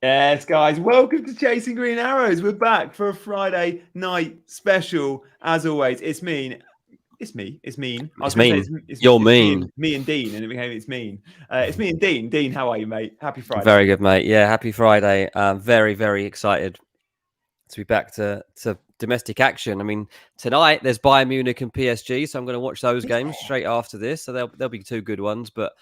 Yes, guys, welcome to Chasing Green Arrows. We're back for a Friday night special. As always, it's mean. It's me. It's mean. I was It's going to mean. say it's You're me mean. and Dean, and it became it's mean. It's me and Dean. Dean, how are you, mate? Happy Friday. Very good, mate. Yeah, happy Friday. Very, very excited to be back to domestic action. I mean, tonight there's Bayern Munich and PSG, so I'm going to watch those games straight after this. So there'll be two good ones, but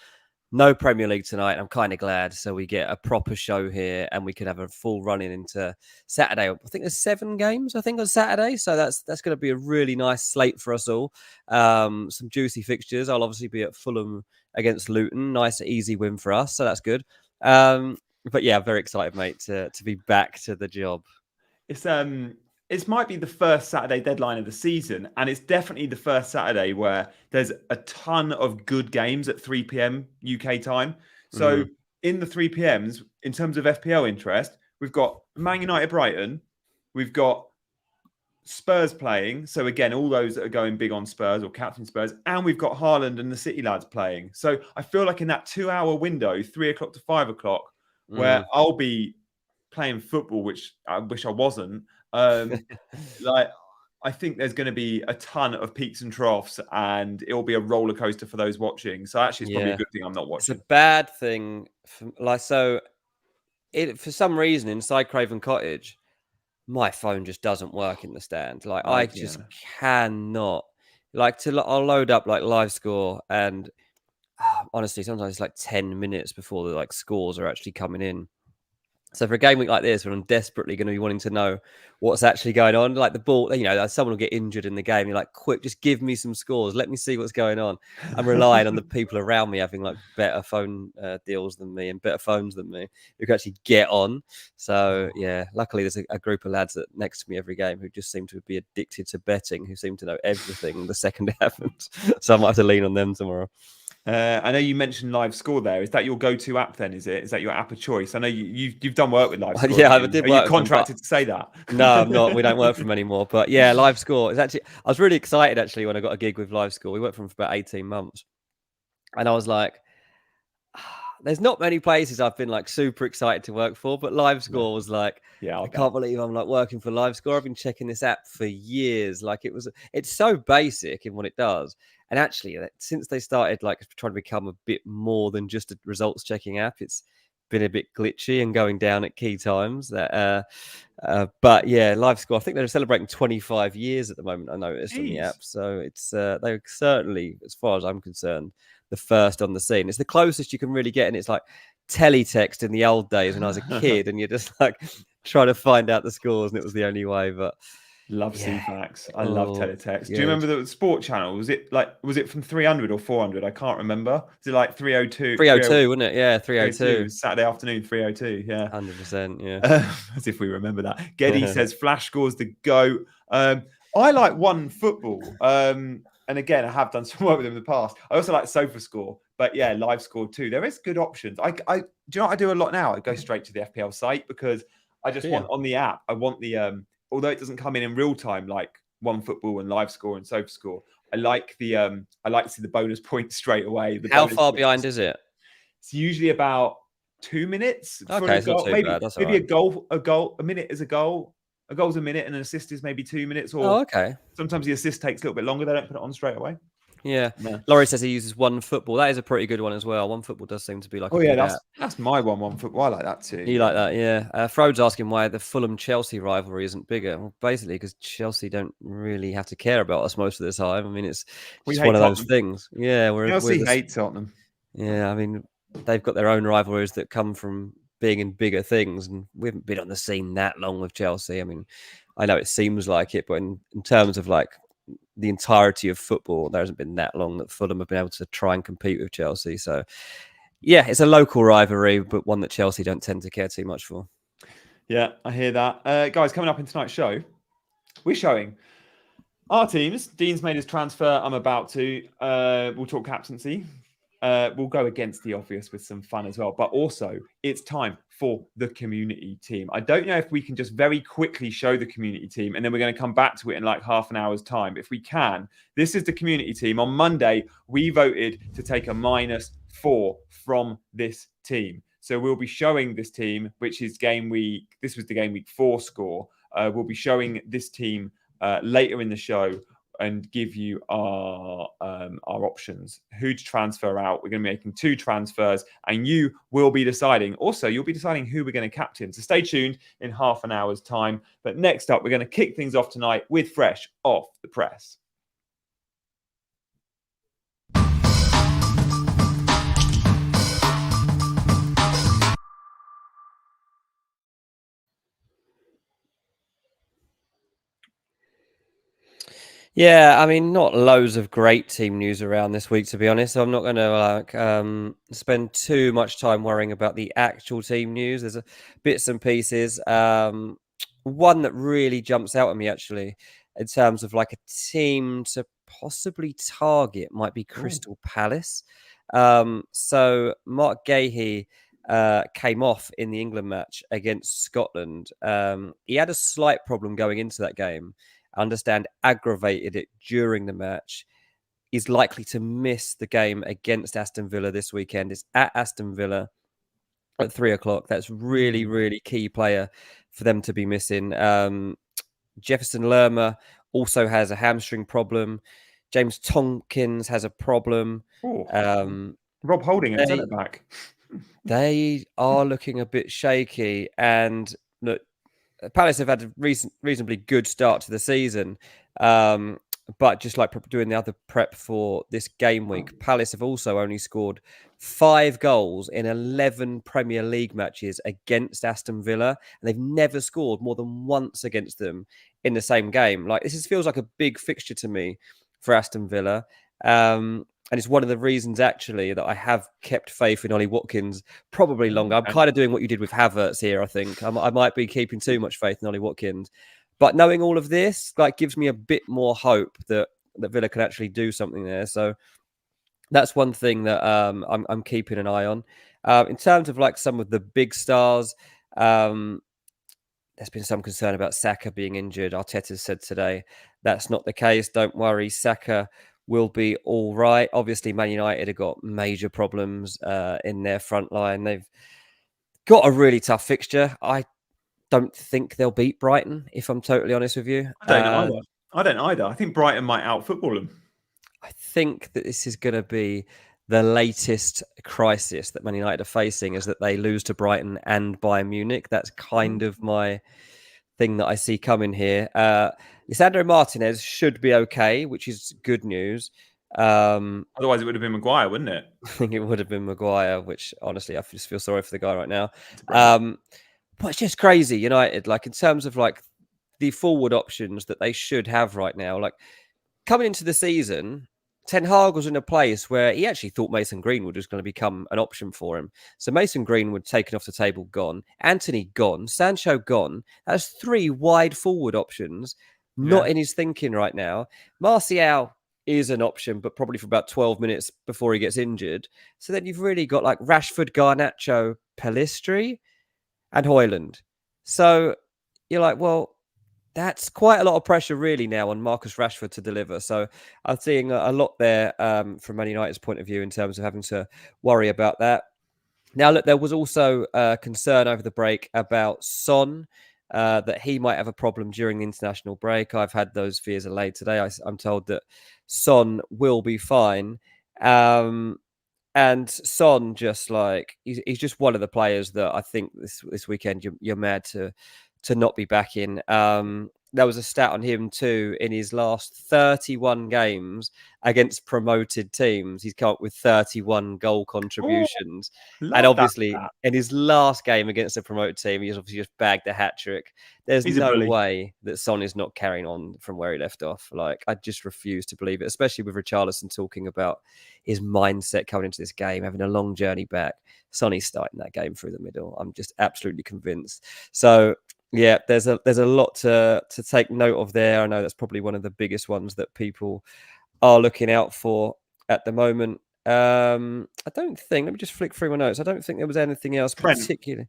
no Premier League tonight. I'm kind of glad. So we get a proper show here, and we can have a full running into Saturday. I think there's 7 games. I think on Saturday, so that's going to be a really nice slate for us all. Some juicy fixtures. I'll obviously be at Fulham against Luton. Nice, easy win for us. So that's good. But yeah, very excited, mate, to be back to the job. It might be the first Saturday deadline of the season, and it's definitely the first Saturday where there's a ton of good games at 3 p.m. UK time. So in the 3 p.m.s, in terms of FPL interest, we've got Man United Brighton, we've got Spurs playing. So again, all those that are going big on Spurs or captain Spurs, and we've got Haaland and the City lads playing. So I feel like in that 2-hour window, 3 o'clock to 5 o'clock, where I'll be playing football, which I wish I wasn't. I think there's going to be a ton of peaks and troughs, and it'll be a roller coaster for those watching. So actually, it's probably a good thing I'm not watching. It's a bad thing, for some reason inside Craven Cottage, my phone just doesn't work in the stand. Like I just cannot. I'll load up like live score, and honestly, sometimes it's like 10 minutes before the scores are actually coming in. So for a game week like this, when I'm desperately going to be wanting to know what's actually going on, like the ball, someone will get injured in the game. You're like, quick, just give me some scores. Let me see what's going on. I'm relying on the people around me having like better phone deals than me and better phones than me who can actually get on. So yeah, luckily there's a group of lads next to me every game who just seem to be addicted to betting, who seem to know everything the second it happens. So I might have to lean on them tomorrow. I know you mentioned Live Score there. Is that your go-to app then? Is it? Is that your app of choice? I know you've done work with Live Score. Yeah, I did. Are you contracted to say that? No, I'm not. We don't work for them anymore. But yeah, Live Score is actually. I was really excited actually when I got a gig with Live Score. We worked for them for about 18 months, and I was like, "There's not many places I've been like super excited to work for, but Live Score was like, I can't believe I'm like working for Live Score. I've been checking this app for years. Like it's so basic in what it does." And actually, since they started like trying to become a bit more than just a results checking app, it's been a bit glitchy and going down at key times. But yeah, Live Score, I think they're celebrating 25 years at the moment, I noticed on the app. So it's they're certainly, as far as I'm concerned, the first on the scene. It's the closest you can really get, and it's like teletext in the old days when I was a kid, and you're just like trying to find out the scores, and it was the only way. But love CFAX. I love teletext. Do you remember the sport channel? Was it from 300 or 400? I can't remember. Was it like 302? 302, wasn't it? Yeah, 302. Saturday afternoon, 302. Yeah, 100%. Yeah, as if we remember that. Geddy says Flash Scores the GOAT. I like One Football. And again, I have done some work with them in the past. I also like Sofa Score, but yeah, Live Score too. There is good options. Do you know what I do a lot now? I go straight to the FPL site because I just want on the app. I want the although it doesn't come in real time like One Football and Live Score and Sofa Score. I like to see the bonus points straight away. How far behind is it? It's usually about 2 minutes. Okay, it's not too bad. That's maybe a minute is a goal. A goal's a minute and an assist is maybe 2 minutes. Or okay. Sometimes the assist takes a little bit longer. They don't put it on straight away. Yeah. Laurie says he uses One Football. That is a pretty good one as well. One Football does seem to be like that's my One Football. I like that too. You like that, yeah. Frode's asking why the Fulham-Chelsea rivalry isn't bigger. Well, basically because Chelsea don't really have to care about us most of the time. I mean, it's just one of those things. Yeah, Chelsea hate Tottenham. Yeah, I mean, they've got their own rivalries that come from being in bigger things, and we haven't been on the scene that long with Chelsea. I mean, I know it seems like it, but in terms of like the entirety of football, there hasn't been that long that Fulham have been able to try and compete with Chelsea. So yeah, it's a local rivalry, but one that Chelsea don't tend to care too much for. Yeah, I hear that. Guys, coming up in tonight's show, we're showing our teams. Dean's made his transfer. I'm about to. We'll talk captaincy. We'll go against the obvious with some fun as well. But also, it's time for the community team. I don't know if we can just very quickly show the community team, and then we're going to come back to it in like half an hour's time. If we can, this is the community team. On Monday, we voted to take a -4 from this team. So we'll be showing this team, which is game week. This was the game week 4 score. We'll be showing this team later in the show and give you our options, who to transfer out. We're going to be making 2 transfers, and you will be deciding. Also, you'll be deciding who we're going to captain. So stay tuned in half an hour's time. But next up, we're going to kick things off tonight with Fresh Off the Press. Yeah, I mean, not loads of great team news around this week, to be honest. So I'm not going to spend too much time worrying about the actual team news. There's bits and pieces. One that really jumps out at me, actually, in terms of like a team to possibly target might be Crystal Palace. So Mark Gahey came off in the England match against Scotland. He had a slight problem going into that game. I understand aggravated it during the match. He's likely to miss the game against Aston Villa this weekend. It's at Aston Villa at 3:00. That's really, really key player for them to be missing. Jefferson Lerma also has a hamstring problem. James Tompkins has a problem. Rob Holding at centre back. They are looking a bit shaky, and look, Palace have had a reasonably good start to the season, but just like doing the other prep for this game week, Palace have also only scored 5 goals in 11 Premier League matches against Aston Villa, and they've never scored more than once against them in the same game. Like, this feels like a big fixture to me for Aston Villa. And it's one of the reasons, actually, that I have kept faith in Ollie Watkins probably longer. I'm kind of doing what you did with Havertz here, I think. I might be keeping too much faith in Ollie Watkins. But knowing all of this, like, gives me a bit more hope that Villa can actually do something there. So that's one thing that I'm keeping an eye on. In terms of, like, some of the big stars, there's been some concern about Saka being injured. Arteta said today that's not the case. Don't worry, Saka will be all right. Obviously, Man United have got major problems in their front line. They've got a really tough fixture. I don't think they'll beat Brighton, if I'm totally honest with you. I don't either. I think Brighton might out-football them. I think that this is going to be the latest crisis that Man United are facing, is that they lose to Brighton and Bayern Munich. That's kind of my thing that I see coming here. Lisandro Martinez should be okay, which is good news. Otherwise, it would have been Maguire, wouldn't it? I think it would have been Maguire, which honestly, I just feel sorry for the guy right now. But it's just crazy, United. Like, in terms of like the forward options that they should have right now, like coming into the season, Ten Hag was in a place where he actually thought Mason Greenwood was going to become an option for him. So Mason Greenwood taken off the table, gone. Anthony gone. Sancho gone. That's 3 wide forward options, not in his thinking right now. Martial is an option, but probably for about 12 minutes before he gets injured. So then you've really got like Rashford, Garnacho, Pellistri, and Højlund. So you're like, well, that's quite a lot of pressure really now on Marcus Rashford to deliver. So I'm seeing a lot there from Man United's point of view in terms of having to worry about that. Now, look, there was also concern over the break about Son, that he might have a problem during the international break. I've had those fears allayed today. I'm told that Son will be fine. And Son, just like, he's just one of the players that I think this weekend you're mad to not be back in. There was a stat on him too. In his last 31 games against promoted teams, he's come up with 31 goal contributions. And obviously, in his last game against a promoted team, he's obviously just bagged a hat-trick. There's no way that Son is not carrying on from where he left off. Like, I just refuse to believe it, especially with Richarlison talking about his mindset coming into this game, having a long journey back. Sonny's starting that game through the middle. I'm just absolutely convinced. So, yeah, there's a lot to take note of there. I know that's probably one of the biggest ones that people are looking out for at the moment. I don't think. Let me just flick through my notes. I don't think there was anything else particularly.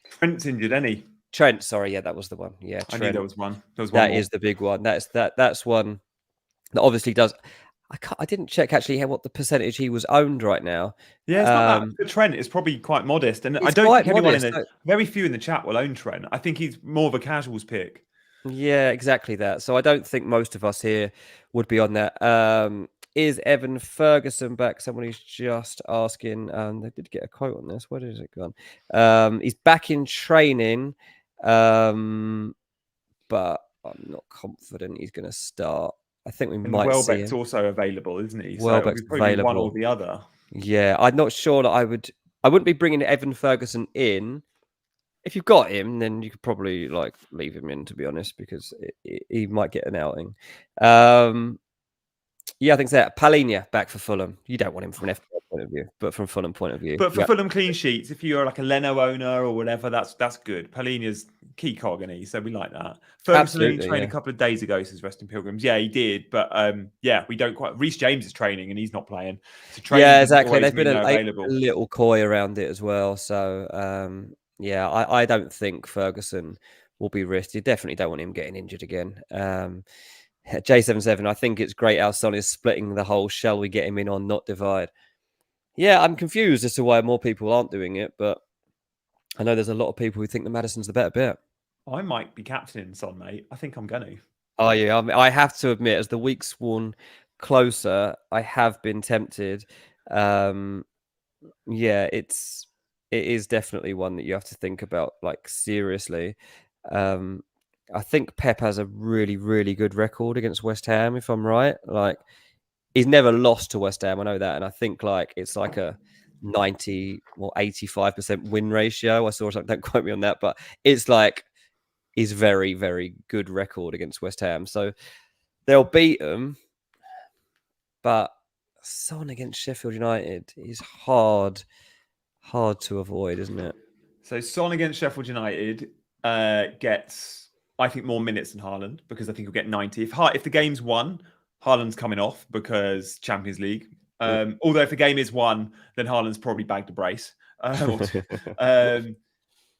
Trent's injured, any? Trent, sorry, yeah, that was the one. Yeah, Trent. I knew there was one. That is the big one. That's one that obviously does. I didn't check actually what the percentage he was owned right now. Yeah, it's not that. For Trent, it's probably quite modest, and I It's don't quite think anyone modest. very few in the chat will own Trent. I think he's more of a casuals pick. Yeah, exactly that. So I don't think most of us here would be on that. Is Evan Ferguson back? Someone who's just asking. They did get a quote on this. Where is it gone? He's back in training, but I'm not confident he's going to start. I think we might see Welbeck's him. also available, isn't he? Welbeck's so probably available. one or the other. Yeah, I'm not sure that I wouldn't be bringing Evan Ferguson in. If you've got him, then you could probably like leave him in, to be honest, because he might get an outing. Yeah, I think so. Palhinha back for Fulham. You don't want him from an FPL point of view, but from Fulham point of view. But for Fulham clean sheets, if you're like a Leno owner or whatever, that's good. Palhinha's key cog, and so we like that. Ferguson only trained a couple of days ago, says Resting Pilgrims. Yeah, he did, but yeah, we don't quite. Reece James is training, and he's not playing. So yeah, exactly. They've been a little coy around it as well. So yeah, I don't think Ferguson will be risked. You definitely don't want him getting injured again. J77, I think it's great how Son is splitting the whole shall we get him in or not divide. Yeah, I'm confused as to why more people aren't doing it, but I know there's a lot of people who think that Maddison's the better bit. I might be captaining Son, mate. I think I'm going to. Oh, yeah. I have to admit, as the week's worn closer, I have been tempted. Yeah, it is definitely one that you have to think about, like, seriously. I think Pep has a really, really good record against West Ham, if I'm right. Like, he's never lost to West Ham. I know that. And I think like it's like a 90 or 85% win ratio. I saw something, don't quote me on that, but it's like his very, very good record against West Ham. So they'll beat them. But Son against Sheffield United is hard to avoid, isn't it? So Son against Sheffield United gets, I think, more minutes than Haaland, because I think he'll get 90. If the game's won, Haaland's coming off because Champions League. Although if the game is won, then Haaland's probably bagged a brace.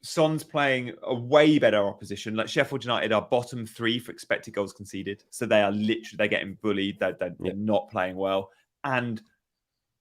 Son's playing a way better opposition. Like Sheffield United are bottom 3 for expected goals conceded. So they're getting bullied. They're not playing well. And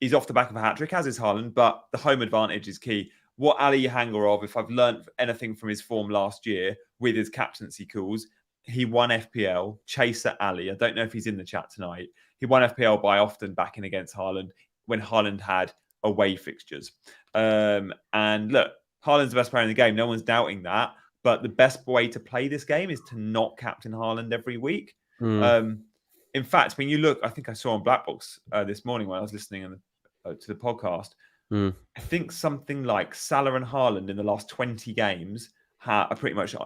he's off the back of a hat-trick, as is Haaland, but the home advantage is key. What Ali Hangarov, if I've learned anything from his form last year with his captaincy calls, he won FPL, Chaser Ali. I don't know if he's in the chat tonight. He won FPL by often backing against Haaland when Haaland had away fixtures. And look, Haaland's the best player in the game. No one's doubting that. But the best way to play this game is to not captain Haaland every week. In fact, when you look, I think I saw on Blackbox this morning when I was listening to the podcast, I think something like Salah and Haaland in the last 20 games are pretty much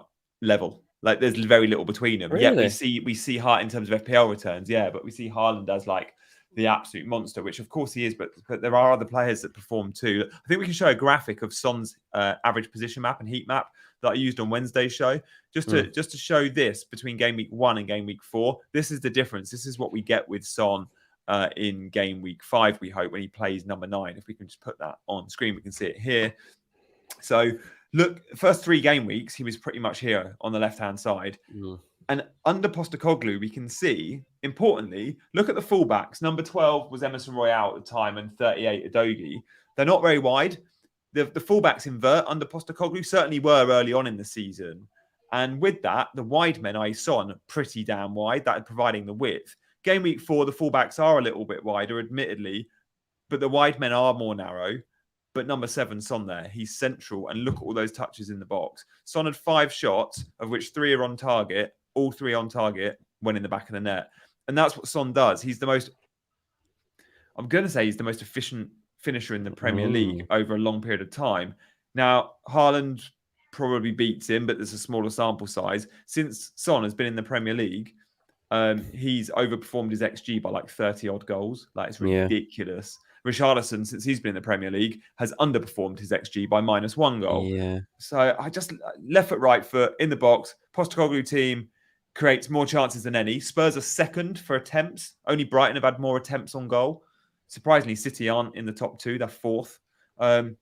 level. Like there's very little between them. Really? Yeah, we see Hart in terms of FPL returns, yeah, but we see Haaland as like the absolute monster, which of course he is, but there are other players that perform too. I think we can show a graphic of Son's average position map and heat map that I used on Wednesday's show, just to show this between game week 1 and game week 4. This is the difference. This is what we get with Son in game week 5, we hope, when he plays number 9. If we can just put that on screen, we can see it here. So look, first 3 game weeks, he was pretty much here on the left-hand side. And under Postecoglou, we can see, importantly, look at the fullbacks. Number 12 was Emerson Royale at the time and 38 Udogie. They're not very wide. The fullbacks invert under Postecoglou, certainly were early on in the season. And with that, the wide men, i.e. Son, pretty damn wide, that providing the width. Game week 4, the fullbacks are a little bit wider, admittedly, but the wide men are more narrow. But number 7, Son there, he's central. And look at all those touches in the box. Son had 5 shots, of which 3 are on target. All 3 on target, went in the back of the net. And that's what Son does. He's the most efficient finisher in the Premier League over a long period of time. Now, Haaland probably beats him, but there's a smaller sample size. Since Son has been in the Premier League, he's overperformed his XG by like 30 odd goals. Like, it's ridiculous. Richarlison, since he's been in the Premier League, has underperformed his XG by -1 goal. Yeah. So I just left foot, right foot in the box. Postecoglou team creates more chances than any. Spurs are second for attempts. Only Brighton have had more attempts on goal. Surprisingly, City aren't in the top 2. They're 4th. And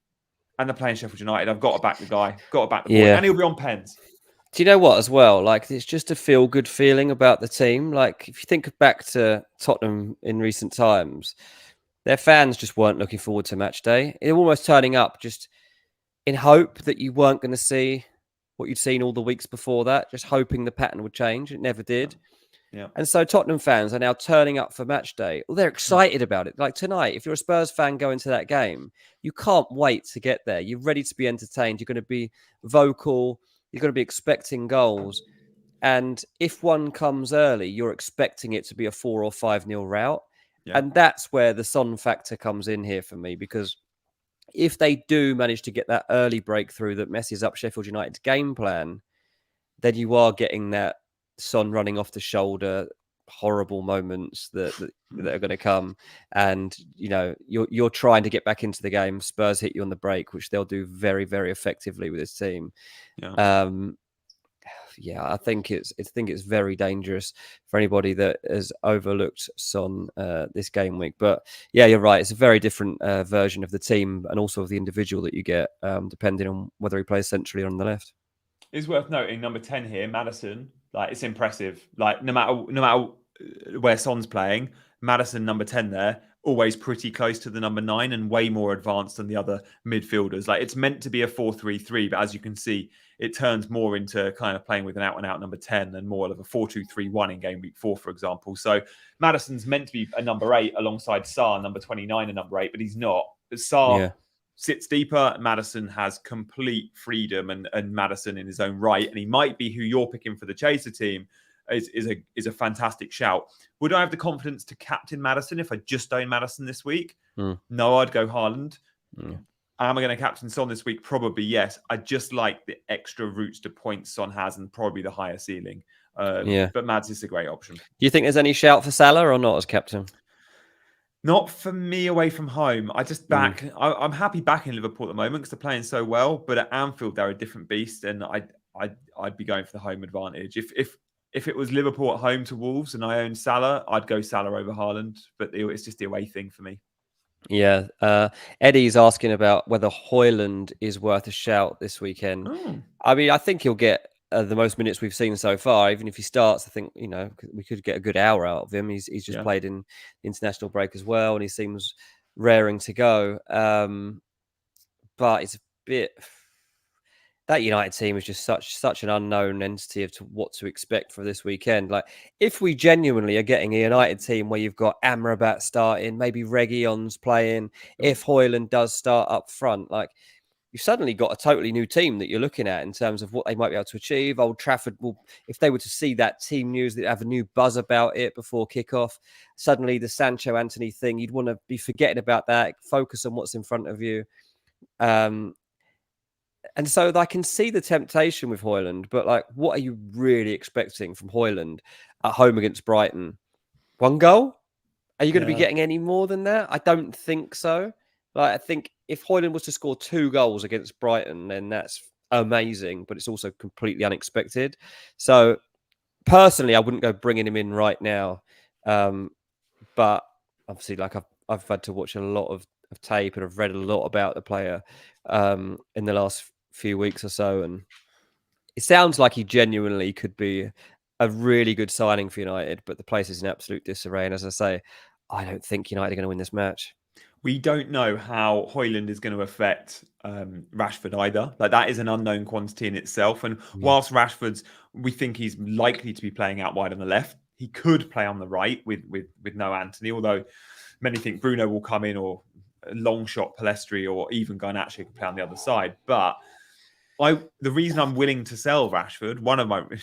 they're playing Sheffield United. I've got to back the guy. Got to back the boy. And he'll be on pens. Do you know what as well? Like, it's just a feel good feeling about the team. Like, if you think back to Tottenham in recent times, their fans just weren't looking forward to match day. They were almost turning up just in hope that you weren't going to see what you'd seen all the weeks before that, just hoping the pattern would change. It never did. Yeah. And so Tottenham fans are now turning up for match day. Well, they're excited about it. Like tonight, if you're a Spurs fan going to that game, you can't wait to get there. You're ready to be entertained. You're going to be vocal. You're going to be expecting goals. And if one comes early, you're expecting it to be a 4 or 5-0 rout. Yeah. And that's where the Son factor comes in here for me, because if they do manage to get that early breakthrough that messes up Sheffield United's game plan, then you are getting that Son running off the shoulder, horrible moments that are going to come, and you're trying to get back into the game. Spurs hit you on the break, which they'll do very, very effectively with this team. I think it's very dangerous for anybody that has overlooked Son this game week. But yeah, you're right. It's a very different version of the team and also of the individual that you get, depending on whether he plays centrally or on the left. It's worth noting number 10 here, Maddison. Like, it's impressive. Like, no matter where Son's playing, Maddison number 10 there, always pretty close to the number 9 and way more advanced than the other midfielders. Like, it's meant to be a 4-3-3, but as you can see, it turns more into kind of playing with an out-and-out number 10 and more of a 4-2-3-1 in game week 4, for example. So Maddison's meant to be a number 8 alongside Sarr, number 29 and number 8, but he's not. Sarr sits deeper. Maddison has complete freedom, and Maddison in his own right, and he might be who you're picking for the Chaser team. Is a fantastic shout. Would I have the confidence to captain Maddison if I just own Maddison this week? No, I'd go Haaland. Am I going to captain Son this week? Probably yes. I just like the extra routes to points Son has and probably the higher ceiling. But Mads is a great option. Do you think there's any shout for Salah or not as captain? Not for me away from home. I just I'm happy back in Liverpool at the moment because they're playing so well. But at Anfield, they're a different beast, and I'd be going for the home advantage. If it was Liverpool at home to Wolves and I owned Salah, I'd go Salah over Haaland. But it's just the away thing for me. Yeah. Eddie's asking about whether Højlund is worth a shout this weekend. I mean, I think he'll get the most minutes we've seen so far. Even if he starts, I think, we could get a good hour out of him. He's just played in the international break as well, and he seems raring to go. But it's a bit... That United team is just such an unknown entity of what to expect for this weekend. Like, if we genuinely are getting a United team where you've got Amrabat starting, maybe Reguilon's playing, if Højlund does start up front, like, you've suddenly got a totally new team that you're looking at in terms of what they might be able to achieve. Old Trafford will, if they were to see that team news, they'd have a new buzz about it before kickoff. Suddenly, the Sancho Anthony thing, you'd want to be forgetting about that, focus on what's in front of you. And so I can see the temptation with Højlund, but like, what are you really expecting from Højlund at home against Brighton? 1 goal? Are you going to be getting any more than that? I don't think so. Like, I think if Højlund was to score 2 goals against Brighton, then that's amazing, but it's also completely unexpected. So personally, I wouldn't go bringing him in right now. But obviously, like, I've had to watch a lot of tape and I've read a lot about the player in the last few weeks or so, and it sounds like he genuinely could be a really good signing for United, but the place is in absolute disarray. And as I say, I don't think United are going to win this match. We don't know how Højlund is going to affect Rashford either. Like, that is an unknown quantity in itself. And whilst we think he's likely to be playing out wide on the left, he could play on the right with no Anthony, although many think Bruno will come in, or a long shot Palestri, or even Garnacho could play on the other side. But the reason I'm willing to sell Rashford,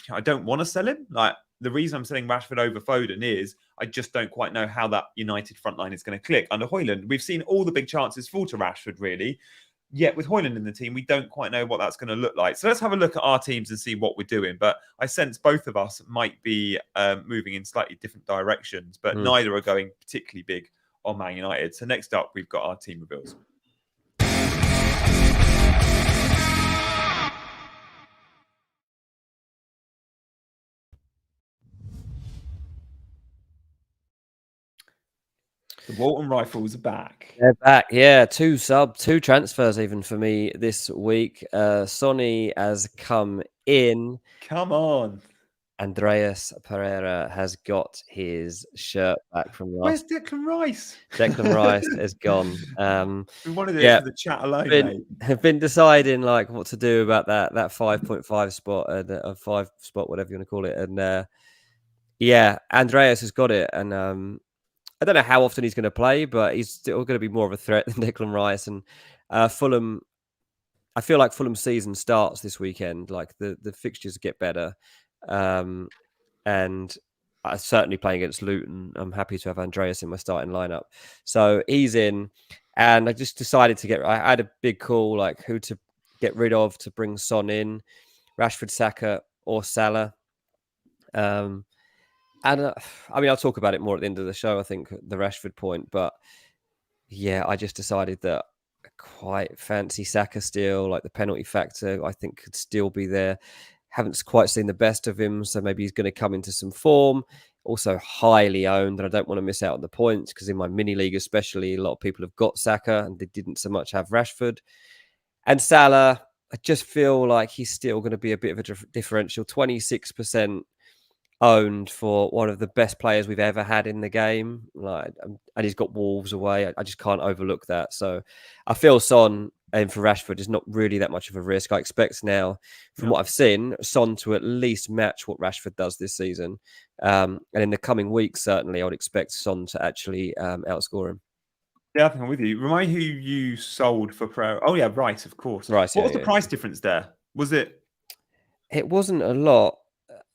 I don't want to sell him. Like, the reason I'm selling Rashford over Foden is I just don't quite know how that United front line is going to click under Højlund. We've seen all the big chances fall to Rashford, really. Yet with Højlund in the team, we don't quite know what that's going to look like. So let's have a look at our teams and see what we're doing. But I sense both of us might be moving in slightly different directions, but neither are going particularly big on Man United. So next up, we've got our team reveals. The Walton Rifles are back. They're back, yeah. Two transfers even for me this week. Sonny has come in. Come on. Andreas Pereira has got his shirt back from last. Where's Declan Rice? Declan Rice is gone. We wanted it for the chat alone, mate. Have been deciding like what to do about that 5.5 spot and a 5 spot, whatever you want to call it. And yeah, Andreas has got it, and I don't know how often he's going to play, but he's still going to be more of a threat than Declan Rice. And Fulham, I feel like Fulham's season starts this weekend. Like the fixtures get better, and certainly playing against Luton, I'm happy to have Andreas in my starting lineup. So he's in, and I just decided to I had a big call like who to get rid of to bring Son in, Rashford, Saka, or Salah. And I mean, I'll talk about it more at the end of the show, I think, the Rashford point. But yeah, I just decided that I quite fancy Saka still. Like the penalty factor, I think could still be there. Haven't quite seen the best of him, so maybe he's going to come into some form. Also highly owned, and I don't want to miss out on the points because in my mini league especially, a lot of people have got Saka and they didn't so much have Rashford. And Salah, I just feel like he's still going to be a bit of a differential. 26% owned for one of the best players we've ever had in the game. Like, and he's got Wolves away. I just can't overlook that. So I feel Son and for Rashford is not really that much of a risk. I expect now, from what I've seen, Son to at least match what Rashford does this season. And in the coming weeks, certainly, I would expect Son to actually outscore him. Yeah, I think I'm with you. Remind me who you sold for Pereira. Oh, yeah, Rice, of course. Rice, what was the price difference there? Was it? It wasn't a lot.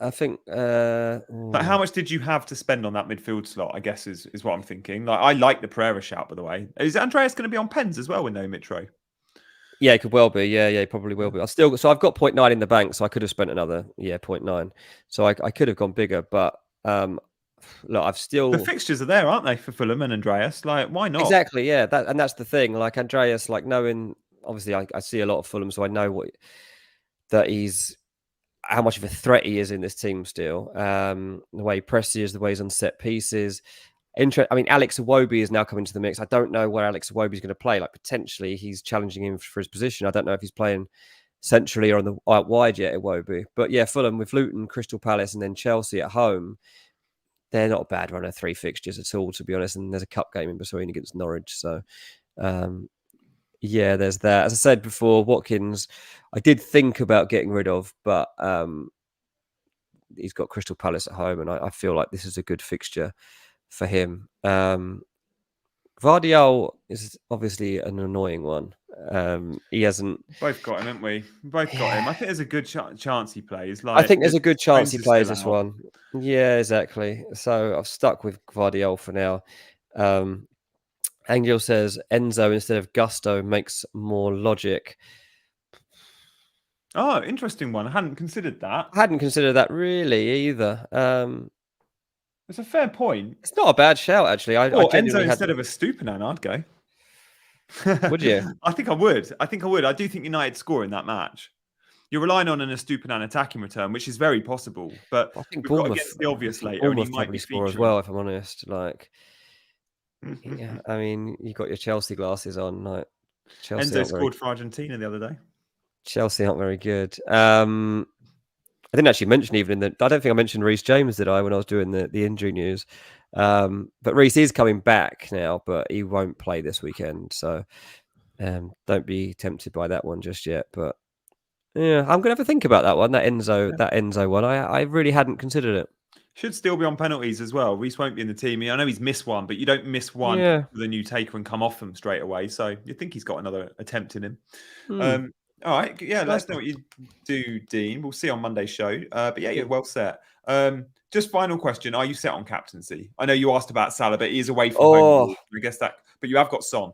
I think. Like, how much did you have to spend on that midfield slot? I guess is what I'm thinking. Like, I like the Pereira shout, by the way. Is Andreas going to be on pens as well with no Mitro? Yeah, it could well be. Yeah, he probably will be. So I've got 0.9 in the bank, so I could have spent another 0.9. So I could have gone bigger, but look, I've still the fixtures are there, aren't they, for Fulham and Andreas? Like, why not? Exactly, yeah. That's the thing. Like Andreas, like knowing obviously I see a lot of Fulham, so I know how much of a threat he is in this team still. The way he presses, the way he's on set pieces. I mean, Alex Iwobi is now coming to the mix. I don't know where Alex Iwobi is going to play. Like potentially, he's challenging him for his position. I don't know if he's playing centrally or on the wide yet, Iwobi. But yeah, Fulham with Luton, Crystal Palace, and then Chelsea at home. They're not a bad run of 3 fixtures at all, to be honest. And there's a cup game in between against Norwich. So, yeah, there's that. As I said before, Watkins, I did think about getting rid of, but he's got Crystal Palace at home, and I feel like this is a good fixture for him. Vardiol is obviously an annoying one. He hasn't. Both got him, haven't we? Both got him. I think there's a good chance he plays. Like, I think there's a good chance he plays this one. Yeah, exactly. So I've stuck with Vardiol for now. Angel says Enzo instead of Gusto makes more logic. Oh, interesting one. I hadn't considered that. I hadn't considered that really either. It's a fair point. It's not a bad shout, actually. Enzo instead of a Stupinan, I'd go. Would you? I think I would. I do think United score in that match. You're relying on an Estupinan attacking return, which is very possible. But I think we've got against the obvious later. Bournemouth probably score as well, if I'm honest. Like, yeah, I mean, you got your Chelsea glasses on. Like, Chelsea Enzo scored for Argentina the other day. Chelsea aren't very good. I didn't actually mention I don't think I mentioned Reece James, did I, when I was doing the injury news? But Reece is coming back now, but he won't play this weekend. So don't be tempted by that one just yet. But yeah, I'm gonna have a think about that one. That Enzo one. I really hadn't considered it. Should still be on penalties as well. Reece won't be in the team. I know he's missed one, but you don't miss one with a new taker and come off them straight away. So you think he's got another attempt in him. All right. Yeah, let us know what you do, Dean. We'll see on Monday's show. But yeah, you're well set. Just final question. Are you set on captaincy? I know you asked about Salah, but he is away from home. I guess that, but you have got Son.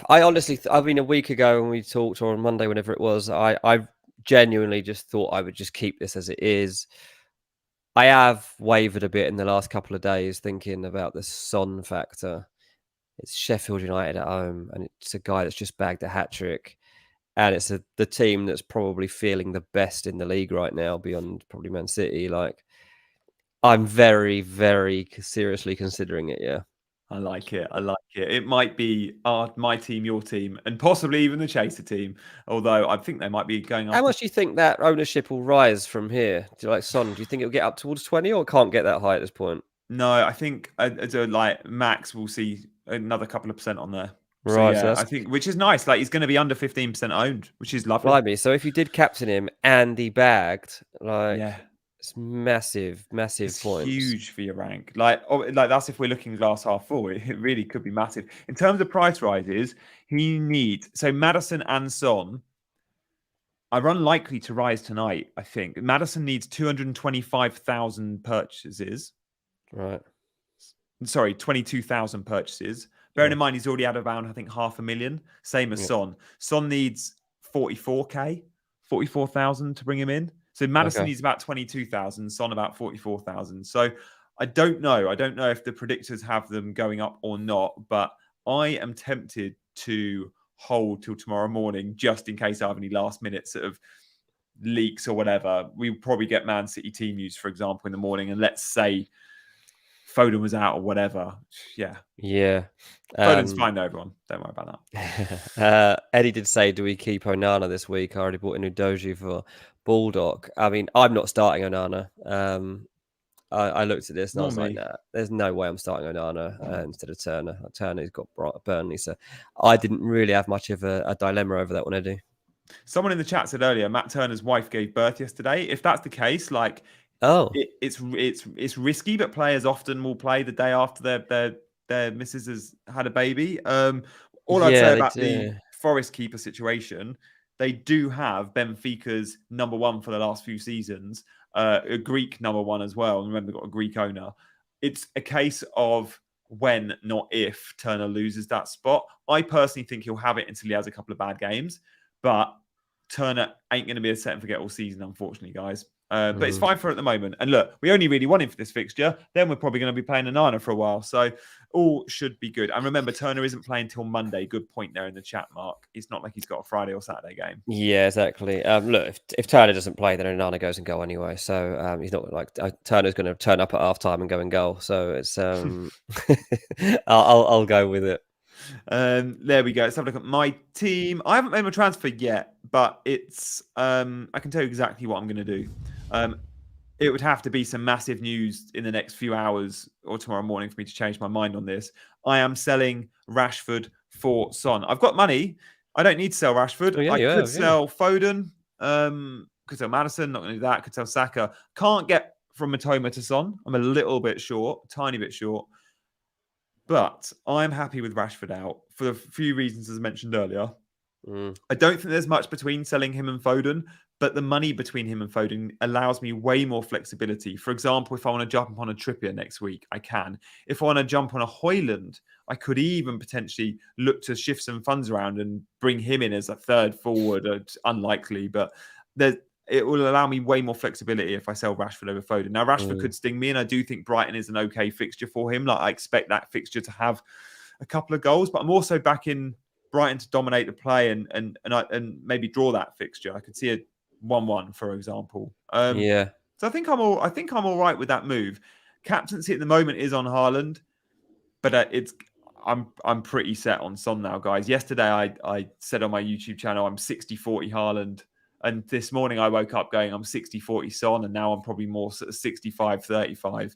I honestly, I mean, a week ago when we talked, or on Monday, whenever it was, I genuinely just thought I would just keep this as it is. I have wavered a bit in the last couple of days thinking about the Son factor. It's Sheffield United at home, and it's a guy that's just bagged a hat-trick. And it's the team that's probably feeling the best in the league right now, beyond probably Man City. Like, I'm very, very seriously considering it, yeah. I like it. I like it. It might be my team, your team, and possibly even the Chaser team. Although I think they might be going How up. much do you think that ownership will rise from here? Do you like Son? Do you think it'll get up towards 20 or can't get that high at this point? No, I think like Max will see another couple of percent on there. So Right, so yeah, that's I think which is nice. Like he's going to be under 15% owned, which is lovely. blimey. So if you did captain him and he bagged, like Yeah, it's massive it's points. huge for your rank. Like that's if we're looking glass half full. It really could be massive in terms of price rises. He needs Maddison and Son are unlikely to rise tonight. I think Maddison needs 225,000 purchases. Right. Sorry, 22,000 purchases. Bearing in mind he's already had around, I think, 500,000. Same as Son. Son needs 44,000 to bring him in. So Maddison needs about 22,000, Son about 44,000. So I don't know. I don't know if the predictors have them going up or not, but I am tempted to hold till tomorrow morning just in case I have any last minute sort of leaks or whatever. We'll probably get Man City team news, for example, in the morning, and let's say Foden was out or whatever. Yeah. Foden's fine though, everyone. Don't worry about that. Eddie did say, do we keep Onana this week? I already bought in Udoji for Bulldog. I mean, I'm not starting Onana. I looked at this and I was like, nah, there's no way I'm starting Onana instead of Turner. Turner's got Burnley. So I didn't really have much of a dilemma over that one, Eddie. Someone in the chat said earlier, Matt Turner's wife gave birth yesterday. If that's the case, like, it's risky, but players often will play the day after their missus has had a baby. All I'd say about the Forest keeper situation, they do have Benfica's number one for the last few seasons, a Greek number one as well. And remember, they've got a Greek owner. It's a case of when, not if, Turner loses that spot. I personally think he'll have it until he has a couple of bad games, but Turner ain't going to be a set and forget all season, unfortunately, guys. But it's fine for at the moment. And look, we only really want him for this fixture. Then we're probably going to be playing Onana for a while. So all should be good. And remember, Turner isn't playing till Monday. Good point there in the chat, Mark. It's not like he's got a Friday or Saturday game. Yeah, exactly. Look, if Turner doesn't play, then Onana goes and goal anyway. So he's not like Turner's going to turn up at half time and go and goal. So it's I'll go with it. There we go. Let's have a look at my team. I haven't made my transfer yet, but it's I can tell you exactly what I'm going to do. It would have to be some massive news in the next few hours or tomorrow morning for me to change my mind on this. I am selling Rashford for Son. I've got money. I don't need to sell Rashford. I could sell Foden. Could sell Maddison. Not going to do that. Could sell Saka. Can't get from Matoma to Son. I'm a little bit short, tiny bit short. But I'm happy with Rashford out for a few reasons, as I mentioned earlier. I don't think there's much between selling him and Foden, but the money between him and Foden allows me way more flexibility. For example, if I want to jump on a Trippier next week, I can. If I want to jump on a Højlund, I could even potentially look to shift some funds around and bring him in as a third forward. It's unlikely, but it will allow me way more flexibility if I sell Rashford over Foden. Now, Rashford could sting me, and I do think Brighton is an okay fixture for him. Like, I expect that fixture to have a couple of goals, but I'm also backing Brighton to dominate the play and maybe draw that fixture. I could see a 1-1, for example. So I think I'm all right with that move. Captaincy at the moment is on Haaland, but I'm pretty set on Son now, guys. Yesterday I said on my YouTube channel I'm 60-40 Haaland. And this morning I woke up going, I'm 60-40 Son, and now I'm probably more sort of 65-35.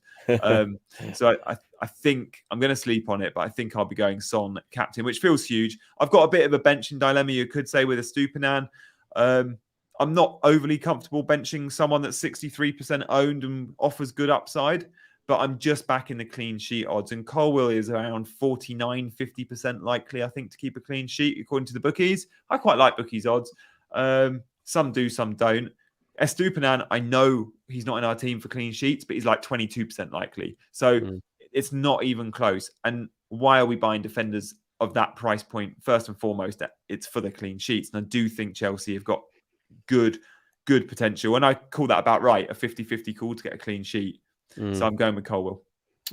So I think I'm going to sleep on it, but I think I'll be going Son captain, which feels huge. I've got a bit of a benching dilemma, you could say, with a Estupiñán. I'm not overly comfortable benching someone that's 63% owned and offers good upside, but I'm just back in the clean sheet odds. And Colwill is around 49-50% likely, I think, to keep a clean sheet, according to the bookies. I quite like bookies odds. Some do, some don't. Estupiñán, I know he's not in our team for clean sheets, but he's like 22% likely. So it's not even close. And why are we buying defenders of that price point? First and foremost, it's for the clean sheets. And I do think Chelsea have got good potential. And I call that about right, a 50-50 call to get a clean sheet. So I'm going with Colwill.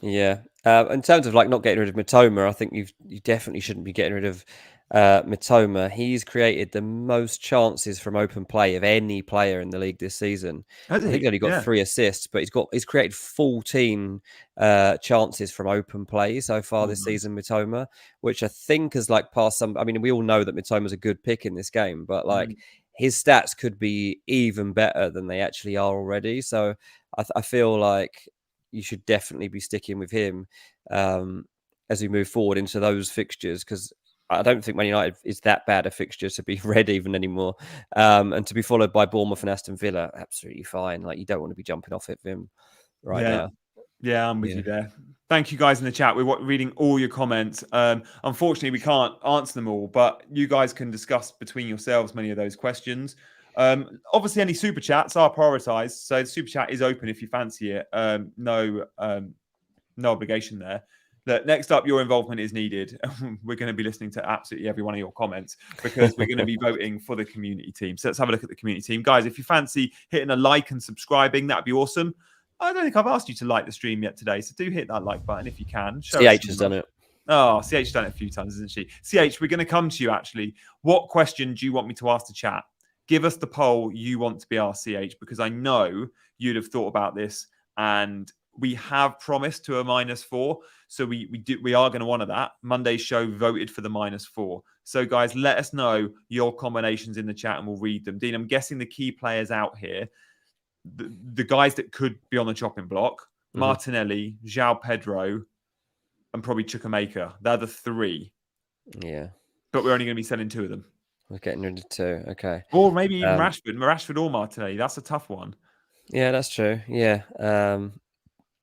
Yeah. In terms of like not getting rid of Mitoma, I think you definitely shouldn't be getting rid of Mitoma. He's created the most chances from open play of any player in the league this season. Has I think he he? only got Yeah. 3 assists, but he's created 14 chances from open play so far this Nice. season, Mitoma, which I think has like passed some. I mean, we all know that Mitoma's a good pick in this game, but like his stats could be even better than they actually are already. So I feel like you should definitely be sticking with him as we move forward into those fixtures, because I don't think Man United is that bad a fixture to be read even anymore. And to be followed by Bournemouth and Aston Villa, absolutely fine. Like, you don't want to be jumping off at him right Yeah. now. Yeah, I'm with you there. Thank you guys in the chat. We're reading all your comments. Unfortunately, we can't answer them all, but you guys can discuss between yourselves many of those questions. Obviously, any super chats are prioritized, so the super chat is open if you fancy it. No obligation there. Next up, your involvement is needed. We're going to be listening to absolutely every one of your comments because we're going to be voting for the community team. So let's have a look at the community team. Guys, if you fancy hitting a like and subscribing, that'd be awesome. I don't think I've asked you to like the stream yet today, so do hit that like button if you can. CH has done it. Oh, CH done it a few times, isn't she? CH, we're going to come to you actually. What question do you want me to ask the chat? Give us the poll you want to be asked, CH, because I know you'd have thought about this, and we have promised to a -4, so we are going to honor that. Monday's show voted for the -4. So guys, let us know your combinations in the chat and we'll read them. Dean, I'm guessing the key players out here, the guys that could be on the chopping block, Martinelli, João Pedro, and probably Chukwuemeka. They're the 3. Yeah. But we're only going to be selling 2 of them. We're getting rid of 2. Okay. Or maybe even Rashford or Martinelli. That's a tough one. Yeah, that's true. Yeah.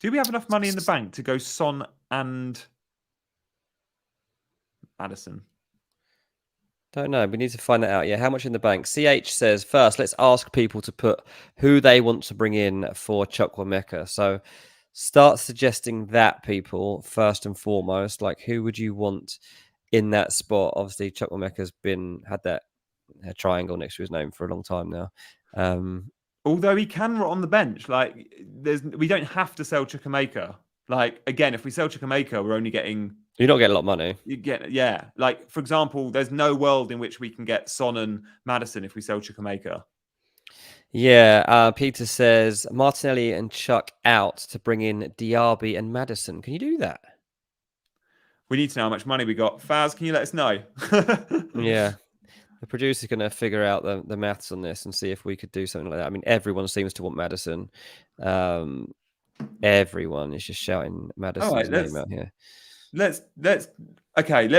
Do we have enough money in the bank to go Son and Maddison? Don't know. We need to find that out. Yeah, how much in the bank? CH says, first, let's ask people to put who they want to bring in for Chukwuemeka. So start suggesting that, people, first and foremost. Like, who would you want in that spot? Obviously, Chukwuemeka's had that triangle next to his name for a long time now. Although he can rot on the bench. Like, we don't have to sell Chukwuemeka. Like, again, if we sell Chukwuemeka, we're only getting... You're not getting a lot of money. You get, yeah. Like, for example, there's no world in which we can get Son and Maddison if we sell Chukwuemeka. Yeah, Peter says Martinelli and Chuck out to bring in Diaby and Maddison. Can you do that? We need to know how much money we got. Faz, can you let us know? Yeah. The producer's going to figure out the maths on this and see if we could do something like that. I mean, everyone seems to want Maddison. Everyone is just shouting Maddison's name out here. Let's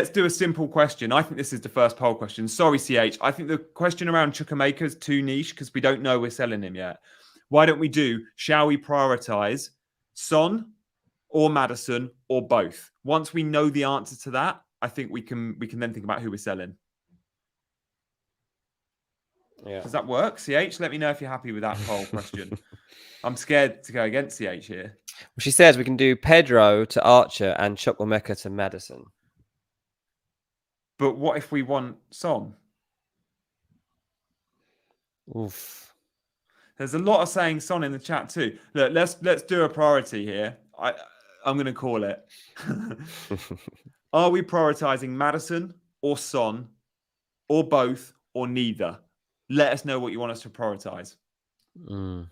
do a simple question. I think this is the first poll question. Sorry, CH. I think the question around Chukwuemeka is too niche because we don't know we're selling him yet. Why don't we shall we prioritize Son or Maddison or both? Once we know the answer to that, I think we can then think about who we're selling. Yeah. Does that work, CH? Let me know if you're happy with that poll question. I'm scared to go against CH here. Well, she says we can do Pedro to Archer and Chukwuemeka to Maddison. But what if we want Son? Oof. There's a lot of saying Son in the chat too. Look, let's do a priority here. I'm going to call it. Are we prioritizing Maddison or Son or both or neither? Let us know what you want us to prioritize. We'll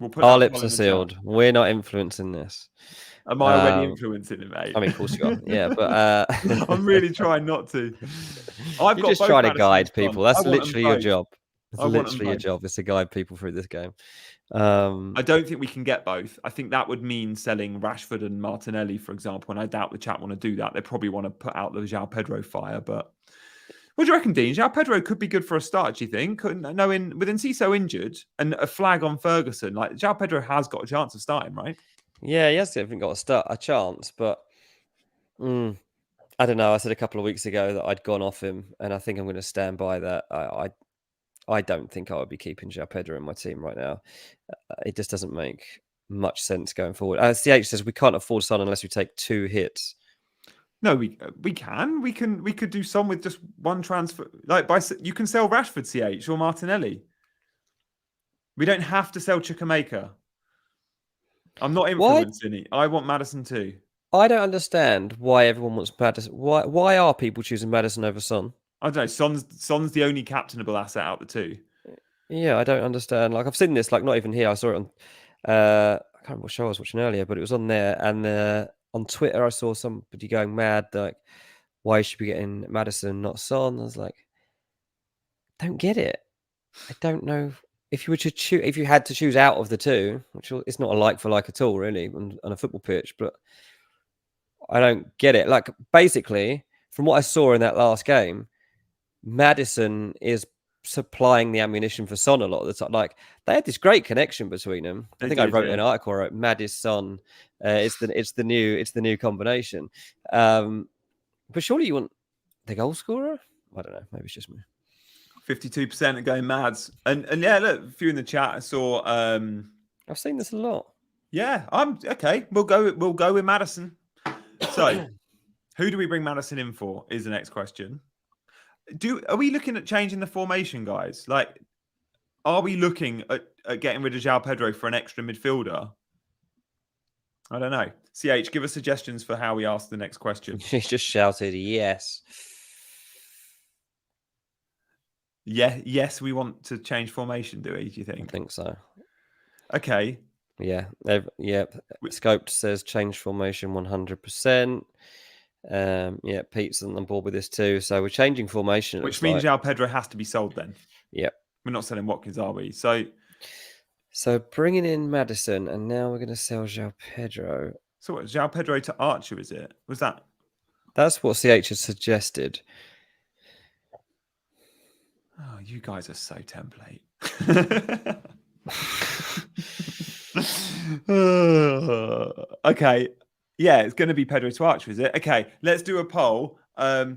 put our lips are sealed. We're not influencing this. Am I already influencing it, mate? I mean, of course you are. Yeah, but I'm really trying not to. You're just trying to guide people. That's literally your job. It's literally your job is to guide people through this game. I don't think we can get both. I think that would mean selling Rashford and Martinelli, for example. And I doubt the chat want to do that. They probably want to put out the João Pedro fire. But what do you reckon, Dean? João Pedro could be good for a start, do you think? With Enciso injured and a flag on Ferguson, like João Pedro has got a chance of starting, right? Yeah, he has definitely got a chance, but I don't know. I said a couple of weeks ago that I'd gone off him, and I think I'm going to stand by that. I don't think I would be keeping João Pedro in my team right now. It just doesn't make much sense going forward. CH says we can't afford Son unless we take 2 hits. No, we can. We could do some with just one transfer. You can sell Rashford, CH, or Martinelli. We don't have to sell Chukwuemeka. I'm not influencing it. I want Maddison too. I don't understand why everyone wants Maddison. Why are people choosing Maddison over Son? I don't know. Son's the only captainable asset out of the two. Yeah, I don't understand. Like I've seen this, like not even here. I saw it on I can't remember what show I was watching earlier, but it was on there. And on Twitter I saw somebody going mad, like, why should we be getting Maddison, not Son? I was like, don't get it. I don't know. If you were to choose, if you had to choose out of the two, which it's not a like for like at all, really, on a football pitch, but I don't get it. Like basically, from what I saw in that last game, Maddison is supplying the ammunition for Son a lot of the time. Like they had this great connection between them. I think I wrote an article, right? Maddison, it's the new combination. But surely you want the goal scorer? I don't know. Maybe it's just me. 52% are going Mads, and yeah, look, a few in the chat. I saw. I've seen this a lot. Yeah, I'm okay. We'll go with Maddison. So, who do we bring Maddison in for? Is the next question. Are we looking at changing the formation, guys? Like, are we looking at getting rid of João Pedro for an extra midfielder? I don't know. CH, give us suggestions for how we ask the next question. He's just shouted, yes. Yeah, yes, we want to change formation, do we? Do you think? I think so. Okay. Yeah. Scoped says change formation 100%. Yeah, Pete's on board with this too. So we're changing formation. Which means João Pedro has to be sold then. Yep. We're not selling Watkins, are we? So bringing in Maddison, and now we're going to sell João Pedro. So what, João Pedro to Archer, is it? Was that? That's what CH has suggested. Oh, you guys are so template. Okay. Yeah, it's going to be Pedro to Archer, is it? Okay, let's do a poll. All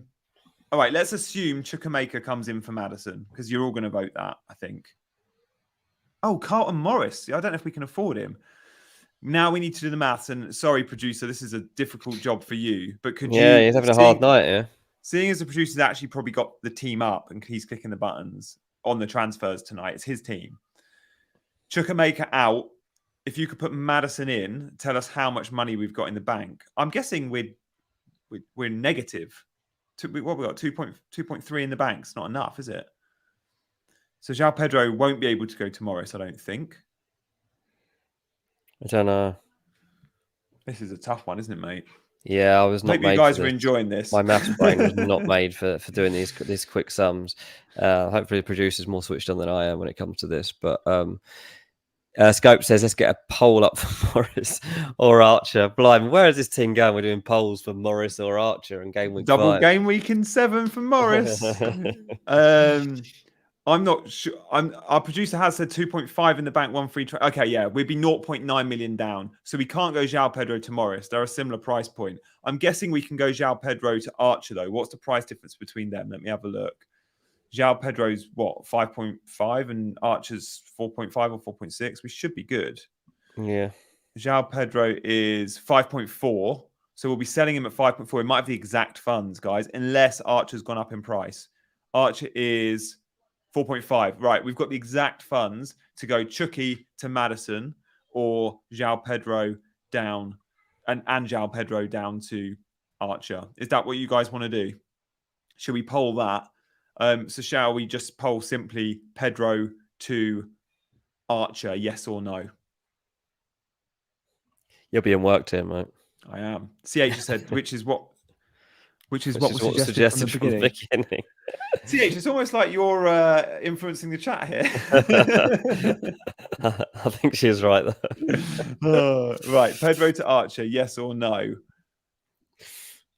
right, let's assume Chukwuemeka comes in for Maddison, because you're all going to vote that, I think. Oh, Carlton Morris. I don't know if we can afford him. Now we need to do the maths. And sorry, producer, this is a difficult job for you. But could you... Yeah, he's having a hard night, yeah. Seeing as the producer's actually probably got the team up and he's clicking the buttons on the transfers tonight, it's his team. Chukwuemeka out. If you could put Maddison in, tell us how much money we've got in the bank. I'm guessing we're negative. What we got? 2.3 in the bank. It's not enough, is it? So João Pedro won't be able to go to Morris, I don't think. I don't know. This is a tough one, isn't it, mate? Yeah, I was not. Hope you guys are enjoying this. My maths brain was not made for doing these quick sums. Hopefully, the producer's more switched on than I am when it comes to this. But Scope says, let's get a poll up for Morris or Archer. Blimey, where is this team going? We're doing polls for Morris or Archer and game week 5. Game week in 7 for Morris. I'm not sure. Our producer has said 2.5 in the bank, 1 free. Okay, yeah, we'd be 0.9 million down. So we can't go João Pedro to Morris. They're a similar price point. I'm guessing we can go João Pedro to Archer, though. What's the price difference between them? Let me have a look. João Pedro's what, 5.5 and Archer's 4.5 or 4.6. We should be good. Yeah. João Pedro is 5.4. So we'll be selling him at 5.4. It might have the exact funds, guys, unless Archer's gone up in price. Archer is 4.5. Right, we've got the exact funds to go Chucky to Maddison or João Pedro down and João Pedro down to Archer. Is that what you guys want to do? Should we poll that? So shall we just poll simply Pedro to Archer, yes or no? You're being worked here, mate. I am. CH said, which is what was suggested from the beginning. CH, it's almost like you're influencing the chat here. I think she is right there. Right, Pedro to Archer, yes or no?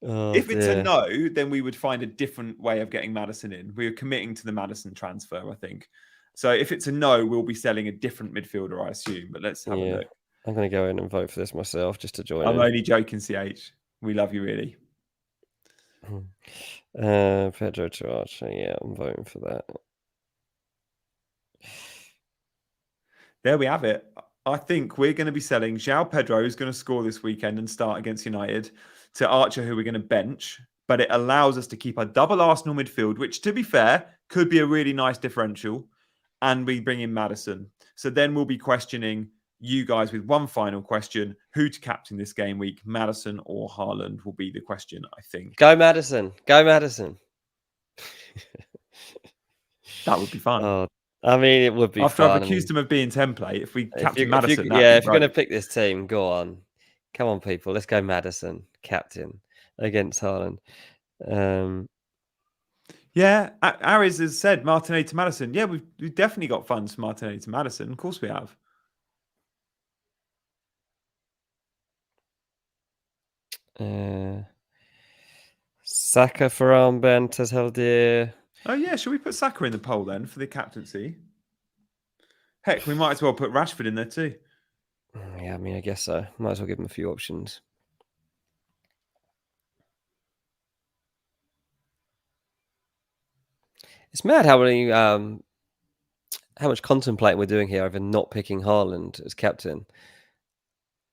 If it's a no, then we would find a different way of getting Maddison in. We're committing to the Maddison transfer, I think. So if it's a no, we'll be selling a different midfielder, I assuem. But let's have a look. I'm going to go in and vote for this myself just to join I'm only joking, CH. We love you, really. Pedro to Archer. Yeah, I'm voting for that. There we have it. I think we're going to be selling João Pedro, who's going to score this weekend and start against United, to Archer, who we're going to bench. But it allows us to keep a double Arsenal midfield, which, to be fair, could be a really nice differential. And we bring in Maddison. So then we'll be questioning you guys with one final question: who to captain this game week, Maddison or Haaland, will be the question. I think. Go Maddison. Go Maddison. That would be fun. I mean, it would be After fun. I've accused him of being template, if we captain if Maddison, you're going to pick this team, go on. Come on, people. Let's go Maddison, captain, against Haaland. Yeah, Aries has said Martinelli to Maddison. Yeah, we've definitely got funds for Martinelli to Maddison. Of course we have. Saka for armband, says Haldir. Oh yeah, should we put Saka in the poll then for the captaincy? Heck, we might as well put Rashford in there too. Yeah, I mean, I guess so. Might as well give him a few options. It's mad how much contemplating we're doing here over not picking Haaland as captain.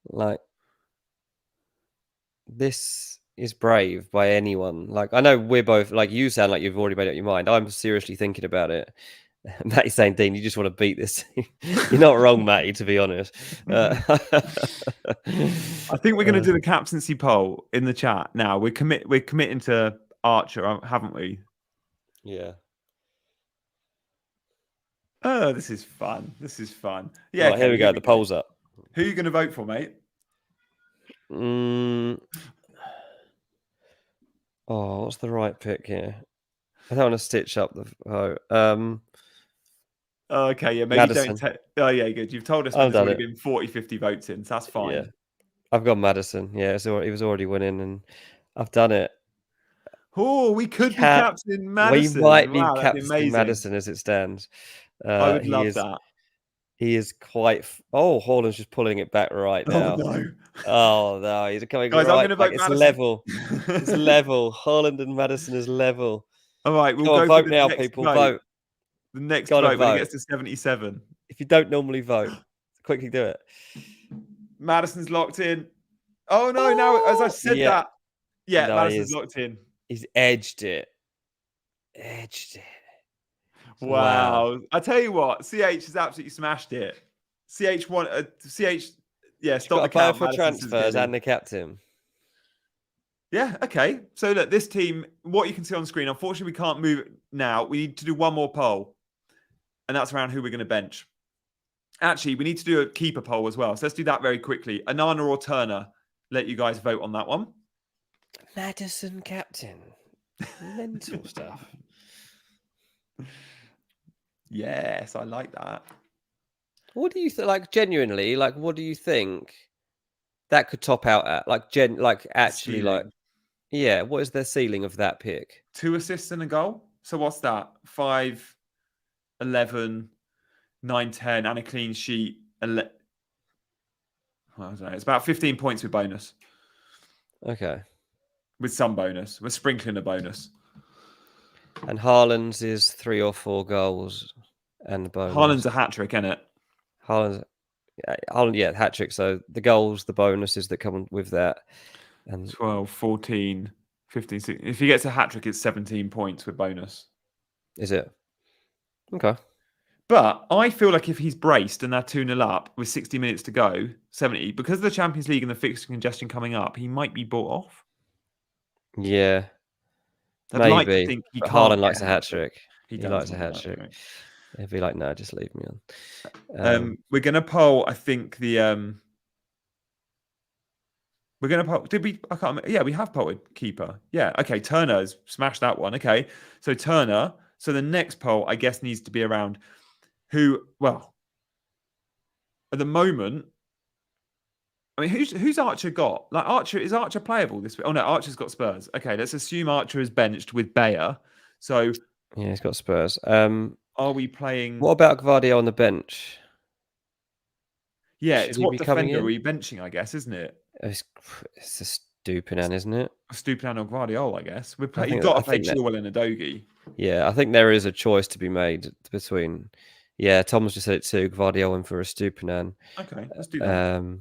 Like, this is brave by anyone. Like, I know we're both, like, you sound like you've already made up your mind. I'm seriously thinking about it. Matty's saying, Dean, you just want to beat this team. You're not wrong, Matty, to be honest. I think we're going to do the captaincy poll in the chat now. We're committing to Archer, haven't we? Yeah. Oh, this is fun. Yeah, right, here we go. The poll's up. Who are you going to vote for, mate? Oh, what's the right pick here? I don't want to stitch up the vote. Okay, yeah, maybe Maddison. don't. Oh, yeah, good. You've told us there's already been 40, 50 votes in, so that's fine. Yeah, I've got Maddison. Yeah, he was already winning, and I've done it. Oh, we could be captain Maddison. We might be captain Maddison as it stands. I would love that. He is quite. Haaland's just pulling it back right now. Oh no! He's coming. Guys, right I'm going to vote It's Maddison. level. It's level. Haaland and Maddison is level. All right, we'll go vote now, people. Vote. The next vote when it gets to 77. If you don't normally vote, quickly do it. Madison's locked in. Oh no! Now, as I said that, no, Madison's locked in. He's edged it. Wow. I tell you what, CH has absolutely smashed it. CH stop the count for transfers and the captain. Yeah, okay. So look, this team, what you can see on screen, unfortunately we can't move it now. We need to do one more poll. And that's around who we're going to bench. Actually, we need to do a keeper poll as well. So let's do that very quickly. Onana or Turner? Let you guys vote on that one. Maddison captain. Mental stuff. Yes, I like that. What do you think? Like, genuinely, like, what do you think that could top out at? Like, actually, ceiling. like, yeah, what is their ceiling of that pick? 2 assists and a goal. So what's that? 5, 11, 9, 10, and a clean sheet. I don't know. It's about 15 points with bonus. Okay. With some bonus. We're sprinkling a bonus. And Haaland's is 3 or 4 goals and the bonus. Haaland's a hat-trick, isn't it? Haaland, yeah, hat-trick. So the goals, the bonuses that come with that. And 12, 14, 15, 16. If he gets a hat-trick, it's 17 points with bonus. Is it? Okay. But I feel like if he's braced and they're 2-0 up with 60 minutes to go, 70, because of the Champions League and the fixture congestion coming up, he might be bought off. Yeah. I'd like to think he Haaland likes a hat-trick. He likes a hat-trick. He'd be like, no, just leave me on. We're going to poll, I think, we're going to poll. Did we? I can't remember. Yeah, we have polled keeper. Yeah. Okay. Turner's smashed that one. Okay. So Turner. So the next poll, I guess, needs to be around who, well, at the moment, I mean, who's Archer got? Like, is Archer playable this week? Oh, no, Archer's got Spurs. Okay. Let's assume Archer is benched with Bayer. So. Yeah, he's got Spurs. Are we playing? What about Gvardiol on the bench? Yeah, it's what defender are we benching, I guess, isn't it? It's a Stupinan, isn't it? Stupinan or Gvardiol, I guess. You've got to play Chilwell and Udogie. Yeah, I think there is a choice to be made between. Yeah, Tom's just said it too. Gvardiol and for a Stupinan. Okay, let's do that.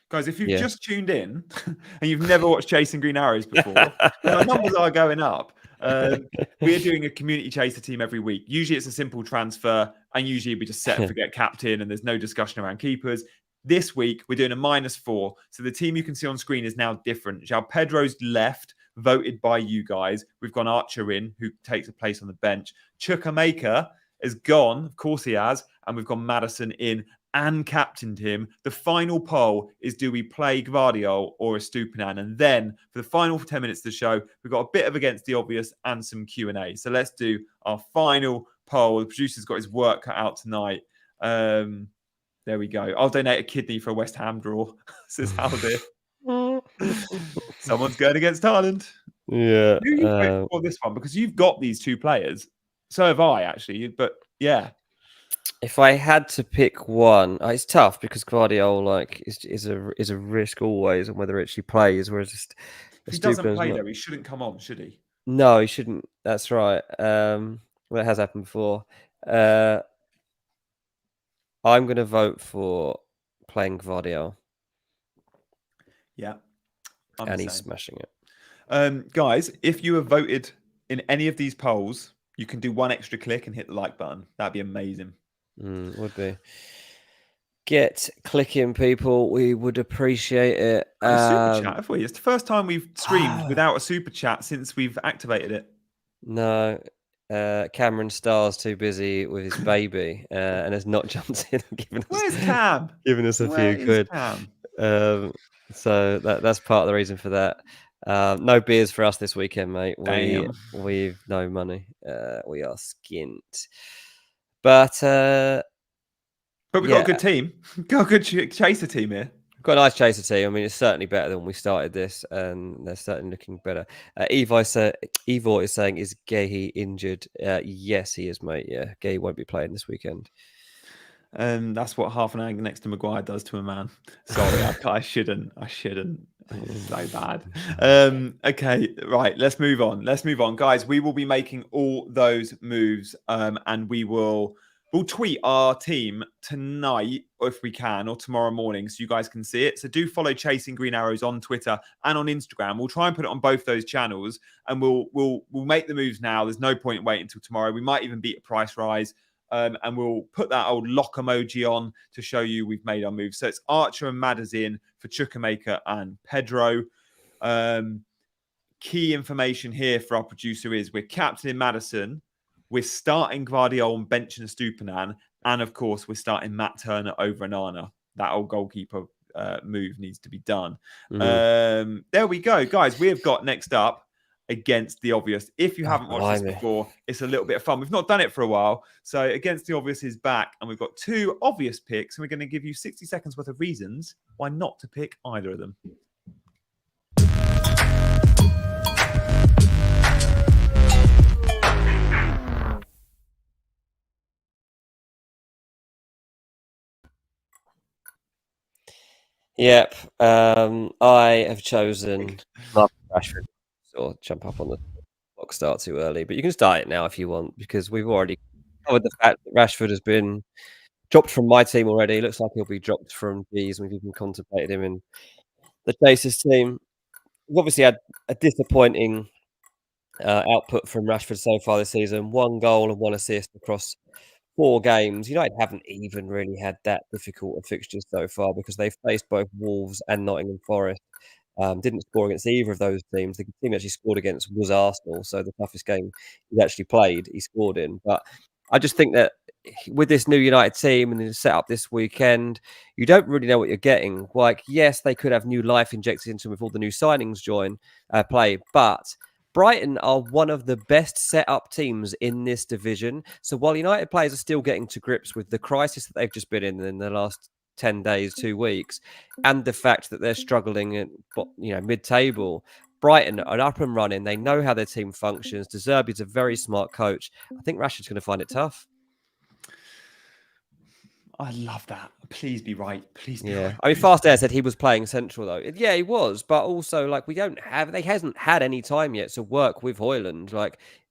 Guys, if you've just tuned in and you've never watched Chasing Green Arrows before, our numbers are going up. We're doing a community chaser team every week. Usually it's a simple transfer, and usually we just set and forget captain, and there's no discussion around keepers. This week we're doing a -4. So the team you can see on screen is now different. João Pedro's left, voted by you guys. We've gone Archer in, who takes a place on the bench. Chukwuemeka has gone, of course he has, and we've gone Maddison in and captained him. The final poll is, do we play Gvardiol or Estupiñán? And then for the final 10 minutes of the show, we've got a bit of Against the Obvious and some Q&A. So let's do our final poll. The producer's got his work cut out tonight. There we go. I'll donate a kidney for a West Ham draw, says Haldir. Someone's going against Haaland. Yeah. Who you vote for this one? Because you've got these two players. So have I, actually. But yeah. If I had to pick one, it's tough because Gvardiol is a risk always on whether it actually plays. Whereas just if he doesn't play, though, he shouldn't come on, should he? No, he shouldn't. That's right. Well, it has happened before. I'm going to vote for playing Gvardiol. Yeah, and he's smashing it. Guys, if you have voted in any of these polls, you can do one extra click and hit the like button. That'd be amazing. Would be. Get clicking, people. We would appreciate it. Super chat, have we? It's the first time we've streamed without a super chat since we've activated it. No. Cameron Starr's too busy with his baby and has not jumped in and given us. Where's Cam? Giving us a few quid. So that's part of the reason for that. No beers for us this weekend, mate. We've no money. We are skint. But we've got a good team. Got a good chaser team here. Got a nice chaser team. I mean, it's certainly better than when we started this, and they're certainly looking better. Ivor is saying, is Gehi injured? Yes, he is, mate. Yeah, Gehi won't be playing this weekend. That's what half an hour next to Maguire does to a man. Sorry, I shouldn't. It's so bad. Okay, right. Let's move on, guys. We will be making all those moves, and we'll tweet our team tonight if we can, or tomorrow morning, so you guys can see it. So do follow Chasing Green Arrows on Twitter and on Instagram. We'll try and put it on both those channels, and we'll make the moves now. There's no point in waiting until tomorrow. We might even beat a price rise. And we'll put that old lock emoji on to show you we've made our move. So it's Archer and Maddison for Chukwuemeka and Pedro. Key information here for our producer is we're captaining Maddison, we're starting Gvardiol and benching Estupiñán, and of course we're starting Matt Turner over Onana. That old goalkeeper move needs to be done. There we go, guys. We have got next up Against the Obvious. If you haven't watched this before, it's a little bit of fun. We've not done it for a while. So Against the Obvious is back, and we've got two obvious picks, and we're going to give you 60 seconds worth of reasons why not to pick either of them. Yep. I have chosen Rashford. Or jump up on the clock start too early, but you can start it now if you want, because we've already covered the fact that Rashford has been dropped from my team already. It looks like he'll be dropped from G's, and we've even contemplated him in the Chasers team. We've obviously had a disappointing output from Rashford so far this season. 1 goal and 1 assist across 4 games. United haven't even really had that difficult of fixtures so far, because they've faced both Wolves and Nottingham Forest. Didn't score against either of those teams. The team actually scored against was Arsenal, so the toughest game he actually played, he scored in. But I just think that with this new United team and the setup this weekend, you don't really know what you're getting. Like, yes, they could have new life injected into them with all the new signings play, but Brighton are one of the best set up teams in this division. So while United players are still getting to grips with the crisis that they've just been in the last 10 days, 2 weeks, and the fact that they're struggling at mid-table, Brighton are up and running. They know how their team functions. De Zerbi's a very smart coach. I think Rashford's going to find it tough. I love that. Please be right. Please be right. I mean, Fast Air said he was playing central, though. Yeah, he was. But also, they hasn't had any time yet to work with Højlund.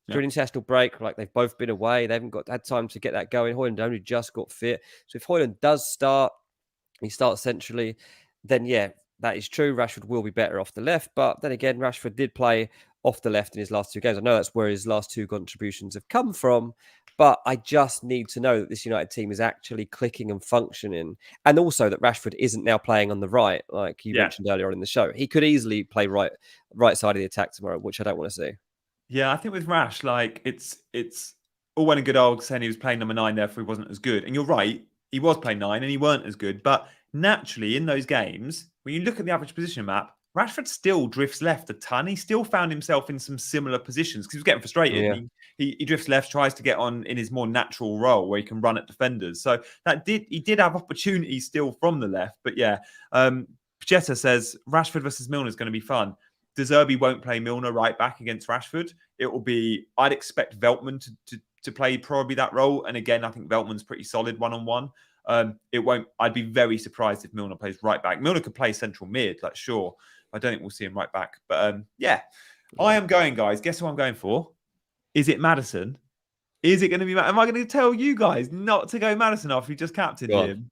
During international break, they've both been away. They haven't had time to get that going. Højlund only just got fit. So if Højlund does start, he starts centrally, then that is true. Rashford will be better off the left. But then again, Rashford did play off the left in his last 2 games. I know that's where his last 2 contributions have come from, but I just need to know that this United team is actually clicking and functioning, and also that Rashford isn't now playing on the right, like you mentioned earlier on in the show. He could easily play right side of the attack tomorrow, which I don't want to see. Yeah, I think with Rash, like it's all well and good old saying he was playing number 9, therefore he wasn't as good. And you're right, he was playing 9 and he weren't as good. But naturally, in those games, when you look at the average position map, Rashford still drifts left a ton. He still found himself in some similar positions because he was getting frustrated. Yeah. He drifts left, tries to get on in his more natural role where he can run at defenders. So he did have opportunities still from the left. But yeah, Pacheta says Rashford versus Milner is going to be fun. De Zerbi won't play Milner right back against Rashford. It will be, I'd expect Veltman to play probably that role. And again, I think Veltman's pretty solid one-on-one. I'd be very surprised if Milner plays right back. Milner could play central mid, like sure. I don't think we'll see him right back. But yeah, I am going, guys. Guess who I'm going for? Is it Maddison? Is it going to be? Am I going to tell you guys not to go Maddison after you just captained him?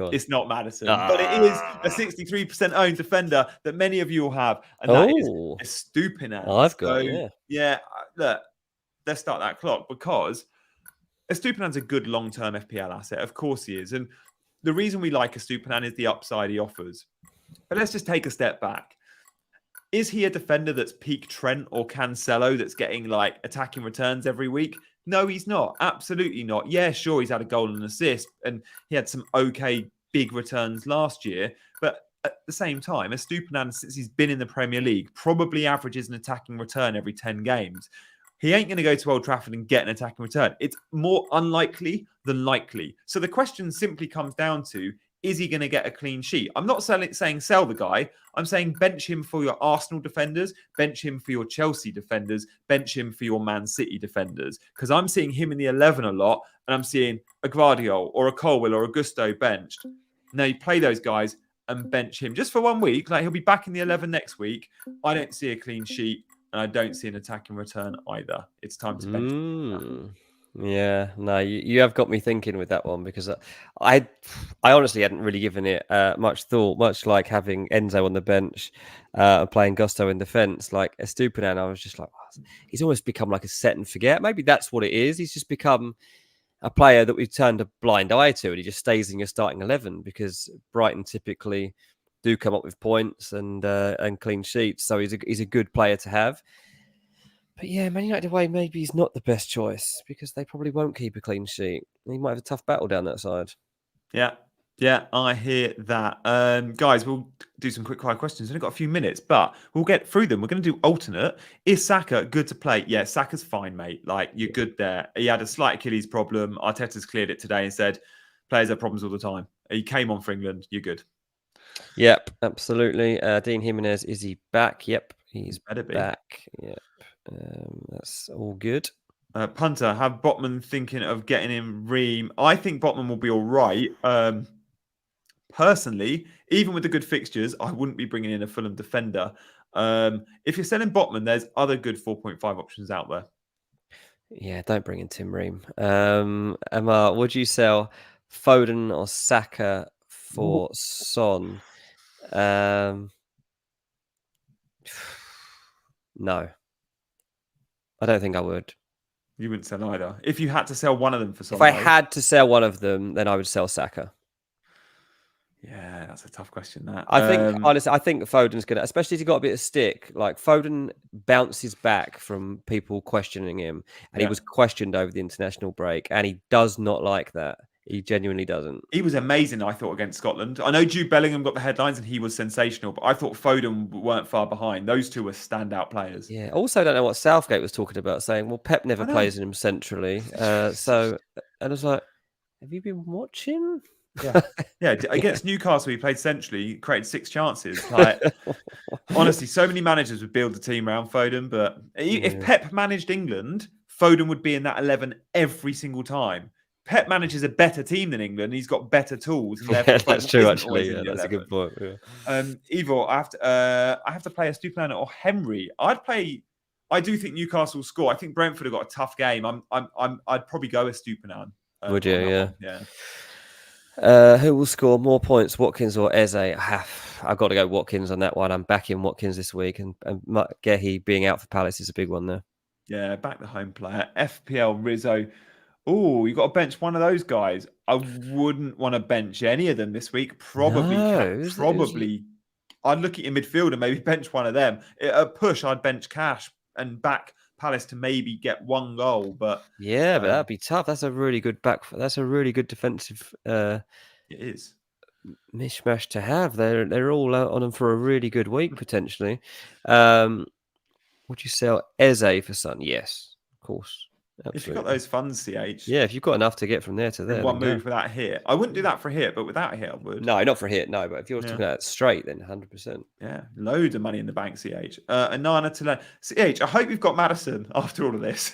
It's not Maddison, but it is a 63% owned defender that many of you will have, and that is Estupiñán. I've got yeah. Look, let's start that clock because Estupiñán's a good long-term FPL asset. Of course he is, and the reason we like Estupiñán is the upside he offers. But let's just take a step back. Is he a defender that's peak Trent or Cancelo that's getting like attacking returns every week? No, he's not. Absolutely not. Yeah, sure, he's had a goal and an assist, and he had some okay big returns last year. But at the same time, Estupiñán, since he's been in the Premier League, probably averages an attacking return every 10 games. He ain't going to go to Old Trafford and get an attacking return. It's more unlikely than likely. So the question simply comes down to, is he going to get a clean sheet? I'm not saying sell the guy. I'm saying bench him for your Arsenal defenders, bench him for your Chelsea defenders, bench him for your Man City defenders. Because I'm seeing him in the 11 a lot, and I'm seeing a Gvardiol or a Colwill or a Gusto benched. Now you play those guys and bench him just for 1 week. Like he'll be back in the 11 next week. I don't see a clean sheet, and I don't see an attacking return either. It's time to bench him. Yeah, no, you have got me thinking with that one because I honestly hadn't really given it much thought, much like having Enzo on the bench and playing Gusto in defence. Like Estupiñán, I was just like, he's almost become like a set and forget. Maybe that's what it is. He's just become a player that we've turned a blind eye to, and he just stays in your starting 11 because Brighton typically do come up with points and clean sheets. So he's a good player to have. But yeah, Man United away, maybe he's not the best choice because they probably won't keep a clean sheet. He might have a tough battle down that side. Yeah, I hear that. Guys, we'll do some quick fire questions. We've only got a few minutes, but we'll get through them. We're going to do alternate. Is Saka good to play? Yeah, Saka's fine, mate. Like, you're good there. He had a slight Achilles problem. Arteta's cleared it today and said, players have problems all the time. He came on for England. You're good. Yep, absolutely. Dean Jimenez, is he back? Yep, he's back. Yep. That's all good. Punter, have Botman thinking of getting in Ream? I think Botman will be all right. Personally, even with the good fixtures, I wouldn't be bringing in a Fulham defender. If you're selling Botman, there's other good 4.5 options out there. Yeah, don't bring in Tim Ream. Emma, would you sell Foden or Saka for Son? No. I don't think I would. You wouldn't sell either. If you had to sell one of them for Son. If I had to sell one of them, then I would sell Saka. Yeah, that's a tough question. That I think, honestly, I think Foden's going to, especially if he got a bit of stick. Like Foden bounces back from people questioning him, and he was questioned over the international break, and he does not like that. He genuinely doesn't. He was amazing, I thought, against Scotland. I know Jude Bellingham got the headlines and he was sensational, but I thought Foden weren't far behind. Those two were standout players. Yeah. Also, I don't know what Southgate was talking about, saying, well, Pep never plays him centrally. And I was like, have you been watching? Yeah. Against Newcastle, he played centrally, he created 6 chances. Like, honestly, so many managers would build the team around Foden, but if Pep managed England, Foden would be in that 11 every single time. Pep manages a better team than England. He's got better tools. And that's true, actually. Yeah, that's 11. A good point. Yeah. Ivo, I have to play Estupiñán or Henry. I do think Newcastle will score. I think Brentford have got a tough game. I'd probably go Estupiñán. Would you? Yeah. Yeah. Who will score more points, Watkins or Eze? I've got to go Watkins on that one. I'm backing Watkins this week, and Gehi being out for Palace is a big one there. Yeah, back the home player. FPL Rizzo. Oh, you got to bench one of those guys. I wouldn't want to bench any of them this week. Probably, I'd look at your midfield and maybe bench one of them. At a push, I'd bench Cash and back Palace to maybe get one goal. But yeah, but that'd be tough. That's a really good that's a really good defensive. It is mishmash to have. They're all out on them for a really good week potentially. Would you sell Eze for Son? Yes, of course. Absolutely. If you've got those funds, CH. Yeah, if you've got enough to get from there to there. In one move without a hit. I wouldn't do that for a hit, but without a hit, I would. No, not for a hit, no. But if you're talking about it straight, then 100%. Yeah, loads of money in the bank, CH. Anana to learn. CH, I hope you've got Madison after all of this.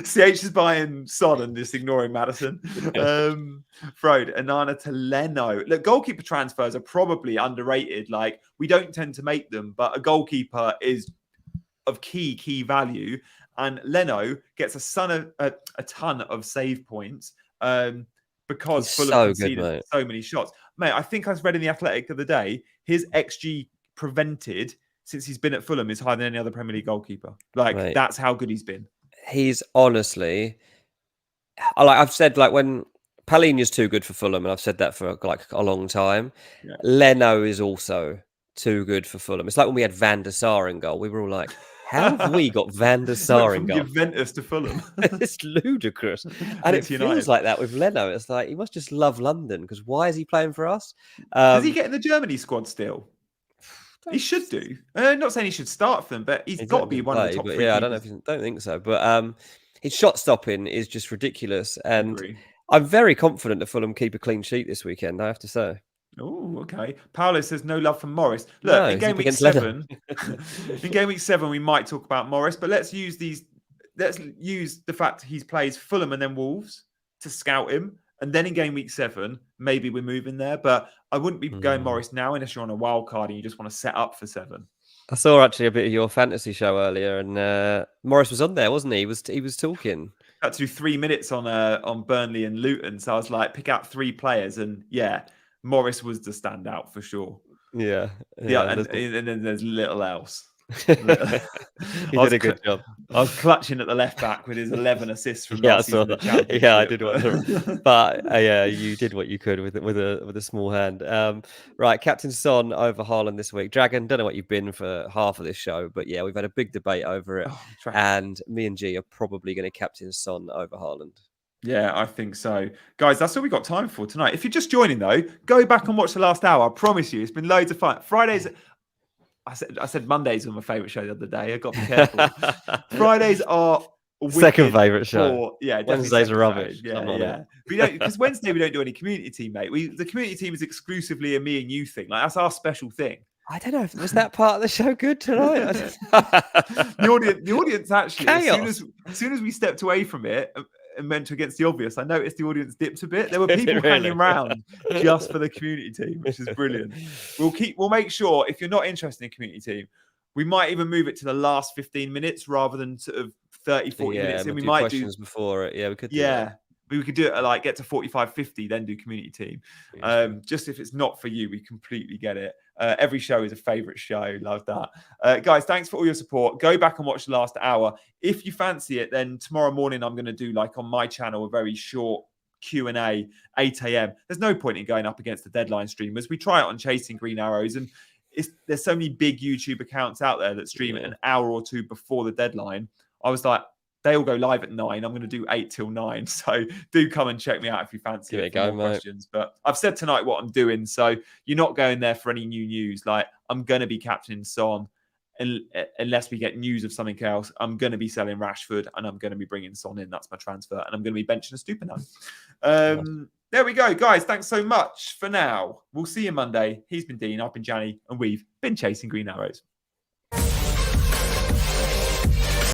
CH is buying Son and just ignoring Madison. Frode, Anana to Leno. Look, goalkeeper transfers are probably underrated. Like, we don't tend to make them, but a goalkeeper is of key value. And Leno gets a ton of save points because Fulham conceded so many shots. Mate, I think I read in The Athletic the other day, his XG prevented since he's been at Fulham is higher than any other Premier League goalkeeper. Like, that's how good he's been. He's honestly, I've said, like, when Palhinha's too good for Fulham, and I've said that for like a long time. Yeah. Leno is also too good for Fulham. It's like when we had Van der Sar in goal. We were all like, how have we got Van der Sar in goal? Juventus to Fulham. It's ludicrous. And it feels like that with Leno. It's like, he must just love London, because why is he playing for us? Does he get in the Germany squad still? He should do. Not saying he should start for them, but he's got to be one of the top three. Yeah, I don't think so. But his shot stopping is just ridiculous. And I'm very confident that Fulham keep a clean sheet this weekend, I have to say. Oh, okay. Paolo says no love for Morris. Look, in game week 7, we might talk about Morris, but let's use the fact he plays Fulham and then Wolves to scout him. And then in game week 7, maybe we're moving there. But I wouldn't be going Morris now unless you're on a wild card and you just want to set up for 7. I saw actually a bit of your fantasy show earlier, and Morris was on there, wasn't he? He was talking. I had to do 3 minutes on Burnley and Luton, so I was like, pick out 3 players, and yeah, Morris was the standout for sure. Yeah, and then there's little else. He did a good job. I was clutching at the left back with his 11 assists from I saw that. Yeah, I did wonder, but yeah, you did what you could with a small hand. Right, Captain Son over Haaland this week. Dragon, don't know what you've been for half of this show, but yeah, we've had a big debate over it, and me and G are probably going to captain Son over Haaland. Yeah, I think so. Guys, that's all we got time for tonight. If you're just joining, though, go back and watch the last hour. I promise you, it's been loads of fun. Fridays, I said Mondays were my favourite show the other day. I got to be careful. Fridays are second favourite show. Yeah, Wednesdays are rubbish. Yeah. Because Wednesday we don't do any community team, mate. The community team is exclusively a me and you thing. Like, that's our special thing. I don't know. Was that part of the show good tonight? the audience actually, chaos. As soon as we stepped away from it and went against the obvious, I noticed the audience dipped a bit. There were people hanging around just for the community team, which is brilliant. We'll make sure, if you're not interested in community team, we might even move it to the last 15 minutes rather than sort of 30, 40 minutes. And we might questions before it. Yeah, we could do that. We could do it like get to 45, 50, then do community team. Just if it's not for you, we completely get it. Every show is a favorite show. Love that. Guys, thanks for all your support. Go back and watch the last hour. If you fancy it, then tomorrow morning, I'm going to do, like, on my channel, a very short Q&A, 8 a.m. There's no point in going up against the deadline streamers. We try it on Chasing Green Arrows, and there's so many big YouTube accounts out there that stream it an hour or two before the deadline. I was like, they all go live at 9. I'm going to do 8 till 9. So do come and check me out if you fancy it. Give it a go, mate. Questions. But I've said tonight what I'm doing. So you're not going there for any new news. Like, I'm going to be captaining Son unless we get news of something else. I'm going to be selling Rashford and I'm going to be bringing Son in. That's my transfer. And I'm going to be benching a Stupino. There we go. Guys, thanks so much for now. We'll see you Monday. He's been Dean, I've been Janny, and we've been Chasing Green Arrows.